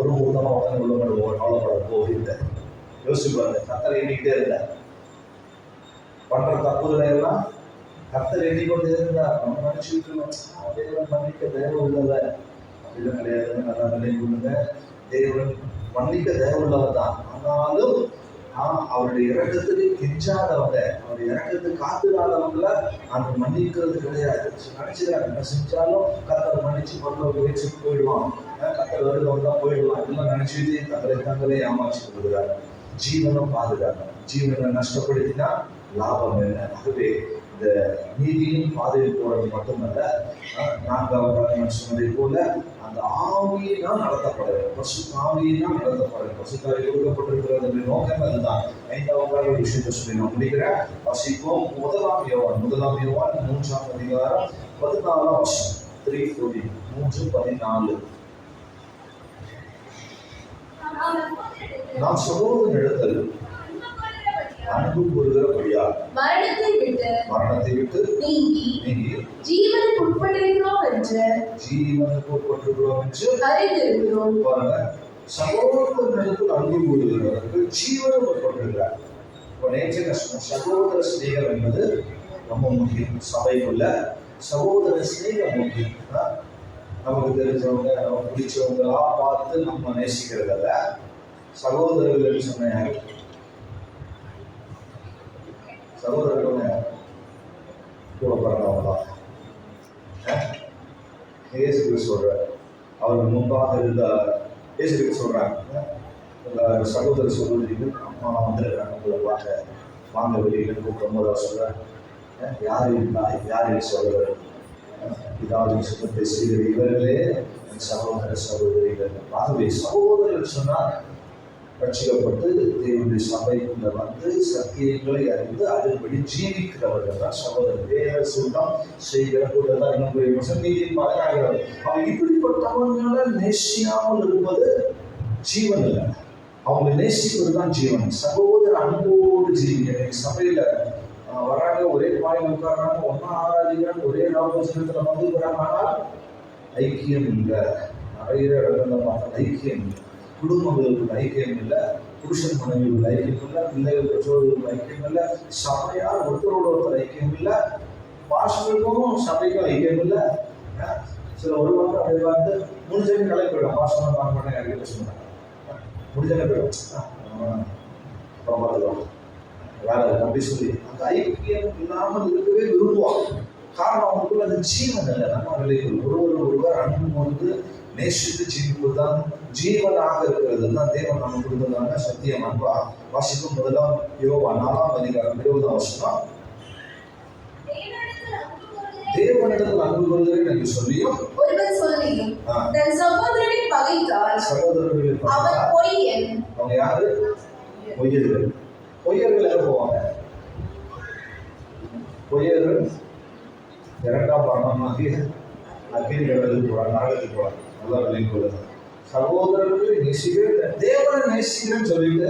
ஒரு முகமா உட்காந்து உள்ள கவலைப்பட போகிட்ட யோசிச்சு பாருங்க. கத்தரை எண்ணிக்கிட்டே இருந்தார். பண்ற தப்புகளை எல்லாம் கத்தரை எண்ணிக்கொண்டே இருந்தார். நம்ம நினைச்சுட்டு இருக்கோம், தேவன் மன்னிக்க தயவு உள்ளவர் அப்படிலாம் கிடையாது. நல்லா நினைவுங்க, தேவன் மன்னிக்க தயவு உள்ளவர் தான். ஆனாலும் அவருடைய இறக்கத்துக்கு கெஞ்சாதவங்க, அவருடைய இறக்கத்துக்கு காத்துடாதவங்கள அந்த மன்னிக்கிறது கிடையாது. நினைச்சுக்கிறாங்க என்ன செஞ்சாலும் கத்தர் மன்னிச்சு கொண்டு வச்சு போயிடுவான், கத்தர் வருடம் தான் போயிடுவான், இதெல்லாம் நினைச்சுட்டு தங்களே ஏமாற்றி கொள்கிறாங்க. ஜீவனை பாதுகாக்க, ஜீவனை நஷ்டப்படுத்தினா லாபம் என்ன? ஆகவே இந்த நீதியின் பாதையில் போறது மட்டுமல்ல, நான்காவது சொன்னதை போல அந்த ஆவியினால் நடத்தப்படுறது, பசுத்த ஆவியினால் நடத்தப்படுறது. பசுத்தாவி கொடுக்கப்பட்டிருக்கிறது நோக்கம் அதுதான். 5வது ஒரு விஷயத்தை சொல்லி நான் முடிக்கிறேன். வசிப்போம். 1 யோவான் 3ஆம் அதிகாரம் 14ஆம் வசனம். 3:14. நாம் சகோதரனிடத்தில் அன்பு கூறுகிறபடியால் மரணத்தை விட்டு நீங்கி ஜீவனுக்கு உட்பட்டிருக்கிறோம் என்று அறிந்திருக்கிறோம். பாருங்க, சகோதரனிடத்தில் அன்பு கூறுகிறவர்கள் ஜீவனுக்கு உட்பட்டிருக்கிறார். நேற்று சகோதர ஸ்நேகம் என்பது ரொம்ப முக்கியம். சபைக்குள்ள சகோதர ஸ்நேகம் முக்கியம். நமக்கு தெரிஞ்சவங்க, நமக்கு பிடிச்சவங்களா பார்த்து நம்ம நேசிக்கிறதில்ல. சகோதரர்கள் சொன்ன சகோதரர்கள் கூட பிறந்தவங்களா? இயேசு சொல்றார், அவர் முன்பாக இருந்த இயேசு சொல்றாங்க, சகோதர சகோதரிகள் அம்மா வந்துருக்காங்க உங்களை பார்க்க, வாங்க வெளியில் கூப்பிடும்போது சொல்றார், யாரின் தாய், யாரின் சகோதரர், பிதாவின் சுத்தத்தை செய்கிற இவர்களே என் சகோதர சகோதரிகள். ஆகவே சகோதரர்கள் சொன்னால் ரட்சிக்கப்பட்டு தேவனுடைய சபைக்குள்ள வந்து சத்தியங்களை அறிந்து அதன்படி ஜீவிக்கிறவர்கள் தான் சகோதரர். தேவ சுத்தம் செய்கிற கூட்டத்தான் இன்னும் நீதியின் மகனாகிறார். அவன் இப்படிப்பட்டவங்களை நேசியாமல் இருப்பது ஜீவன் இல்லை, அவங்க நேசிப்பது தான் ஜீவன். சகோதர அன்போடு ஜீவிக்க. சபையில வர்றாங்க, ஒரே பாயில் உட்கார்றாங்க, ஒன்னா ஆராதிக்கிறாங்க, ஒரே ராமோசனத்துல வந்து போறாங்க, ஆனால் ஐக்கியம் இல்லை. நிறைய இடங்கள்ல பார்த்த ஐக்கியம் இல்லை. குடும்பங்களுக்கு ஐக்கியம் இல்லை, புருஷன் மனைவிகள் ஐக்கியம் இல்லை, பிள்ளைகள் பெற்றோர்களுக்கு ஐக்கியம் இல்லை, சபையால் ஒருத்தரோட ஒருத்தர் ஐக்கியம் இல்லை, பாசங்களுக்கும் சபைக்கும் ஐக்கியம் இல்லை. சில ஒரு வாரம் அப்படி பார்த்து முடிஞ்சவங்க கலை போயிடும். பாசமாக பார்க்க மாட்டேன், யாருக்கிட்ட சொன்னாங்க முடிஞ்சவங்க போயிடும், அப்புறம் பார்த்துக்கலாம் வேலை அப்படி சொல்லி அந்த ஐக்கியம் இல்லாமல் இருக்கவே விரும்புவாங்க. காரணம் அவங்களுக்குள்ள அந்த ஜீவன் இல்லை. நம்ம ஒருவர் அன்பு வந்து நேசித்து ஜீவிப்பது தான் ஜீவனாக இருக்கிறது தான் தேவன் நம்ம கொடுத்ததான சத்தியம். அன்பா வாசிக்கும் 1 யோவான் 4ஆம் அதிகாரம் 20ஆம் வசனம். தேவனிடத்தில் அன்பு கொள்கிறேன் என்று சொல்லியும் ஒருவன் சொல்லியும் தன் சகோதரனை பகைத்தால் சகோதரர்களை அவங்க யாரு? பொய்யர்கள். பொய்யர்கள் எங்க போவாங்க? பொய்யர்கள் 2ஆம் மரணமாகி அக்கினி கடலுக்கு போறாங்க, நரகத்துக்கு போறாங்க. நல்லா விளைவிக்கொள்ளுங்க. சகோதரர்களை நேசிக்கிறேன், தேவனை நேசிக்கிறேன்னு சொல்லிட்டு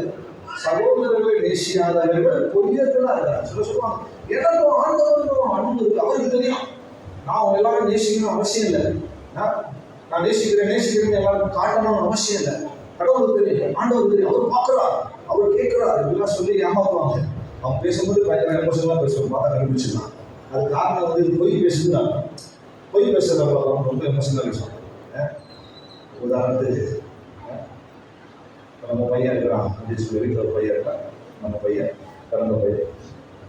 சகோதரர்களை நேசியாதவர்கள் பொய்யர்களா இருக்காங்க. சொல்லுவாங்க, எனக்கும் ஆண்டவருக்கும் அன்பு இருக்கு, அவருக்கு தெரியும், நான் அவங்க எல்லாரும் நேசிக்கணும் அவசியம் இல்லை, நான் நேசிக்கிறேன் எல்லாருக்கும் காட்டணும்னு அவசியம் இல்லை. கடவுளுக்கு தெரியும், ஆண்டவருக்கு தெரியும், அவர் பார்க்குறாரு, அவர் கேட்குறாரு, இப்படிலாம் சொல்லி ஏமாத்துவாங்க. அவங்க பேசும்போது பயங்கர எமோஷனலாக பேசுவாங்க, பார்த்தா கண்டுபிடிச்சிடலாம். அது காரணம் வந்து இது பொய் பேசுகிறாங்க. பொய் பேசுறவங்க அவங்க ரொம்ப எமோஷனலாக பேசுவாங்க. உதாரணத்துக்கு நம்ம பையன் இருக்கிறான் அப்படின்னு சொல்லி வீட்டில் ஒரு பையன் இருக்கான், நம்ம பையன் பிறந்த பையன்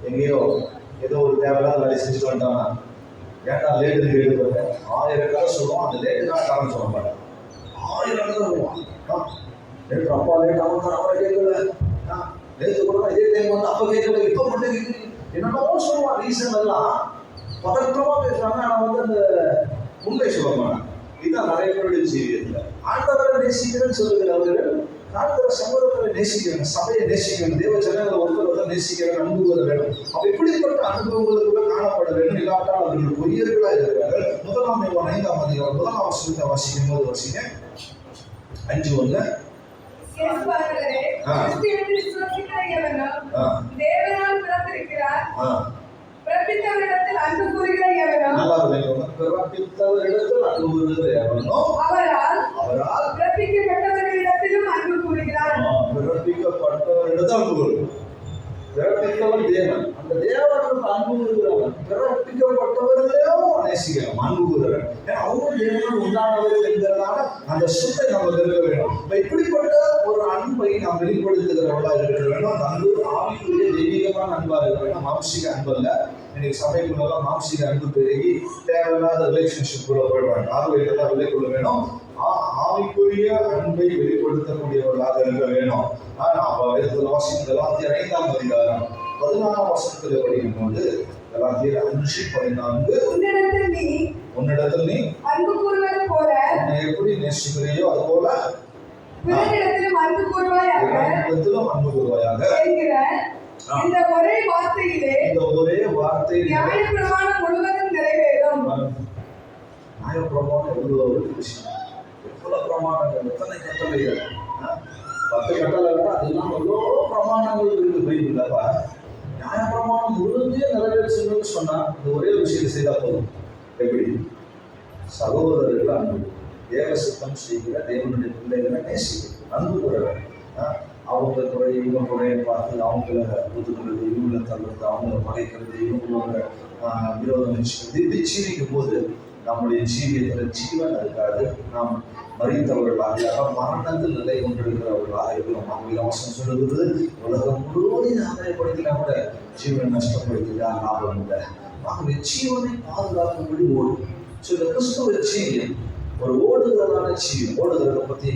எங்கேயோ ஏதோ ஒரு தேவையில்லாத வேலையை செஞ்சுட்டு வந்துட்டாங்கன்னா, ஏன்டா லேட்டு கேட்டு 1000 கதை சொல்லுவோம், அந்த லேட்டுக்கான காரணம் சொல்ல மாட்டேன். 1000 கதை சொல்லுவான். நேற்று அப்பா லேட் அவன் அவரை கேட்கல, நேற்று கூட இதே டைம் வந்து அப்போ கேட்கல, இப்போ மட்டும் என்னென்னவோ சொல்லுவான். ரீசன் எல்லாம் பதற்றமாக பேசுறாங்க, ஆனால் வந்து அந்த உண்மை சொல்ல மாட்டாங்க. இதுதான் நிறைய பேருடைய ஜீவியத்தில். ஆண்டவரை நேசிக்கிறேன்னு சொல்லுகிறவர்கள் ஆண்டவர சகோதரர்களை நேசிக்கிறேன், சபையை நேசிக்கிறேன், தேவ ஜனங்களை ஒருத்தர் நேசிக்கிறேன், அன்பு வர வேண்டும். அப்ப இப்படிப்பட்ட அனுபவங்களுக்குள்ள காணப்பட வேண்டும். இல்லாட்டால் அவர்கள் பொய்யர்களாக இருக்கிறார்கள். 1 யோவான் 5ஆம் அதிகாரம் 1ஆம் வசனத்தை வாசிக்கும் போது வாசிங்க. 5:1 தேவனால் தந்திருக்கிறார். ஆ, பிறப்பித்தவரிடத்தில் அன்பு கூறுகிற எவரும் நல்லா விளையாடுங்க. பிறப்பித்தவரிடத்தில் அன்பு கூறுகிற எவனோ அவரால் பிறப்பிக்கப்பட்டவர்களிடத்திலும் அன்பு கூறுகிறார். பிறப்பிக்கப்பட்டவரிடத்தில் அன்பு கூறுகிறார். பிறப்பித்தவர் தேவன், அந்த தேவனுக்கு அன்பு கூறுகிறவன் பிறப்பிக்கப்பட்டவர்களையும் நேசிக்கலாம், அன்பு கூறுகிறார். ஏன்னா அவரும் தேவனால் உண்டானவர்கள் என்கிறதான அந்த சுத்தை நமக்கு இருக்க வேணும். இப்படிப்பட்ட ஒரு அன்பை நாம் வெளிப்படுத்துகிறவர்களாக இருக்க வேண்டும். அந்த அன்பு ஆவிக்குரிய தெய்வீகமான அன்பாக இருக்க வேண்டும், மாம்சிக அன்பு அல்ல. இன்னைக்கு சபைக்குள்ளெல்லாம் மாம்சிக அன்பு பெருகி தேவையில்லாத ரிலேஷன்ஷிப் கூட போயிடுவாங்க. ஆகவே இதெல்லாம் விலை கொள்ள வேணும். ஆவிக்குரிய அன்பை வெளிப்படுத்தக்கூடியவர்களாக இருக்க வேணும். கலாத்தியர் 5ஆம் அதிகாரம் 14ஆம் வசனத்தில் படிக்கும் போது கலாத்தியர் 5:14 உன்னிடத்தில் நீ அன்பு கூறுவது போல உன்னை எப்படி நேசிக்கிறையோ அது போல பிறரிடத்திலும் அன்பு கூறுவாயாக என்கிற இந்த ஒரே வார்த்தையிலே நியாயப்பிரமாணம் முழுவதும் நிறைவேறும். நியாயப்பிரமாணம் எவ்வளவு விஷயம், எவ்வளவு பிரமாணங்கள், எத்தனை கட்டளைகள், 10 கட்டளை அதெல்லாம் எவ்வளோ பிரமாணங்கள் இருக்கு பைபிள்லப்பா. நியாயப்பிரமாணம் முழுவதே நிறைவேற்றணும்னு சொன்னா இந்த ஒரே விஷயத்தை செய்தா போதும். எப்படி? சகோதரர்கள் அன்பு, தேவ சித்தம் செய்கிற தேவனுடைய பிள்ளைகளை நேசிக்கிறது, அன்பு கூறவர். அவங்க குறை இவங்க குறையை பார்த்து அவங்கள ஒதுக்குறது, இவங்களை தள்ளுறது, அவங்கள பகைக்கிறது, இவங்களோட விரோதம் வச்சுக்கிறது, இப்படி ஜீவிக்கும் போது நம்முடைய ஜீவியத்தில் ஜீவன் இருக்காது. நாம் மறித்தவர்களாக மரணத்தில் நிலை கொண்டிருக்கிறவர்களாக இருக்கிறோம். அவங்க அவசரம் சொல்லுகிறது, உலகம் முழுவதையும் ஆதாயப்படுத்தினா கூட ஜீவனை நஷ்டப்படுத்தினா லாபம் இல்லை. ஆகவே ஜீவனை பாதுகாக்கும்படி ஓடும். ஸோ இந்த கிறிஸ்துவ ஜீவியம் ஒரு ஓடுகிறதான ஜீவன். ஓடுகிறத பற்றி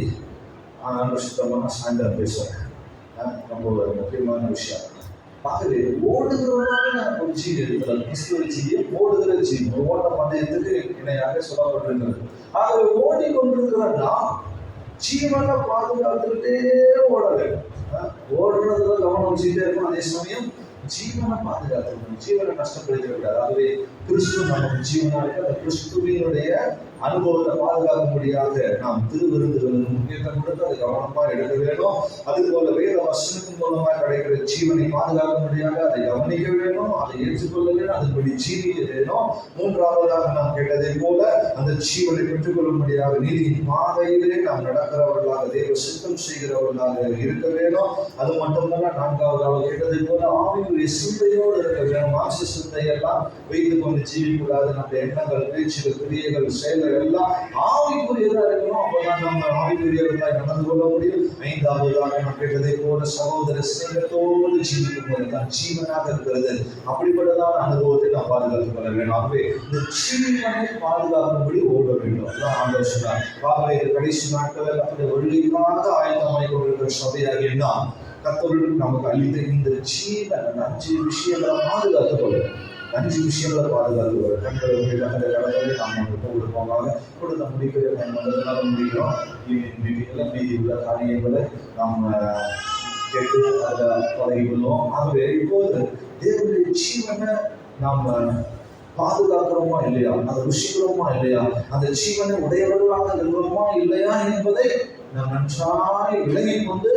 சுத்தமான சாயந்தரம் பேசுவேன். ரொம்ப ஒரு முக்கியமான விஷயம். ஆகவே ஓடுகிறதான ஒரு ஜீவியம் இருக்கிறது. கிறிஸ்துவ ஜீவியம் ஓடுகிற ஜீவியம், ஒரு ஓட்ட பந்தயத்துக்கு இணையாக சொல்லப்பட்டிருக்கிறது. ஆகவே ஓடிக்கொண்டிருக்கிற நாம் ஜீவனை பாதுகாத்துக்கிட்டே ஓட வேண்டும். ஓடுறதுல கவனம் வச்சுக்கிட்டே இருக்கும். அதே சமயம் ஜீவனை பாதுகாத்துக்கணும், ஜீவனை நஷ்டப்படுத்திடக்கூடாது. ஆகவே கிறிஸ்து நமக்கு ஜீவனா இருக்கு. அந்த கிறிஸ்துவினுடைய அனுபவத்தை பாதுகாக்கும்படியாக நாம் திருவிருந்துகளுக்கு முக்கியத்துவம் கொடுத்து அதை கவனமாக எடுக்க வேண்டும். அதுபோல வேத வசனத்தின் மூலமாக கிடைக்கிற ஜீவனை பாதுகாக்கும்படியாக அதை கவனிக்க வேண்டும், அதை ஏற்றுக்கொள்ள வேண்டும், அதன்படி ஜீவிக்க வேண்டும். மூன்றாவதாக நாம் கேட்டதை போல அந்த ஜீவனை பெற்றுக்கொள்ளும்படியாக நீதியின் பாதையிலே நாம் நடக்கிறவர்களாக தேவ சித்தம் செய்கிறவர்களாக இருக்க வேண்டும். அது மட்டுமல்ல, நான்காவதாக கேட்டதை போல ஆவியுடைய சிந்தையோடு இருக்க வேண்டும். மாச சிந்தையெல்லாம் வைத்துக் கொண்டு ஜீவிக்கூடாது. நம்முடைய எண்ணங்கள், பேச்சுகள், கிரியைகள், செயல்கள் எல்லாம் ஆவிக்குரியதா இருக்கணும். அப்பதான் நம்ம ஆவிக்குரியவர்களாய் நடந்து கொள்ள முடியும். ஐந்தாவதாக நாம் கேட்டதை போல சகோதர சிநேகத்தோடு ஜீவிக்கும் போது தான் ஜீவனாக இருக்கிறது. அப்படிப்பட்டதான அனுபவத்தை நாம் பாதுகாத்துக் கொள்ள வேண்டும். ஆகவே இந்த ஜீவனை பாதுகாக்கும்படி ஓட வேண்டும். அதான் ஆண்டவர் சொன்னார். ஆகவே கடைசி நாட்களில் அப்படி ஒழுங்காக ஆயத்தமாய் கொண்டிருக்கிற சபையாக நாம் கர்த்தர் நமக்கு அளித்த இந்த ஜீவன் 5 விஷயங்களை பாதுகாத்துக் கொள்ள, 5 விஷயங்களை பாதுகாத்துக் கொள்ள. கண்களை கடற்கரை நாம் அவங்களுக்கு கொடுப்போமாக கொடுத்த முடிக்கிற நம்ம முடிக்கிறோம். மீதி உள்ள காரியங்களை நாம் கேட்டு அதில் பழகி கொள்வோம். ஆகவே இப்போது தேவனுடைய ஜீவனை நாம் பாதுகாக்கிறோமா இல்லையா, அதை ருசிக்கிறோமா இல்லையா, அந்த ஜீவனை உடையவர்களாக இருக்கிறோமா இல்லையா என்பதை நாம் நன்றாய் விலகி கொண்டு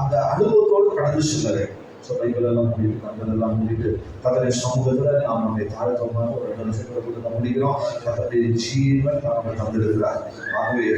அந்த அனுபவத்தோடு கடந்து செல்ல. ஸோ பைபிளெல்லாம் முடிட்டு கண்களெல்லாம் முடிட்டு கர்த்தருடைய சமூகத்தில் நாம் நம்மை தாழ்த்தமாக ஒரு 2 நிமிஷத்தை கொடுத்து முடிக்கிறோம். கர்த்தருடைய ஜீவன் நமக்கு தந்திருக்கிறார். ஆகவே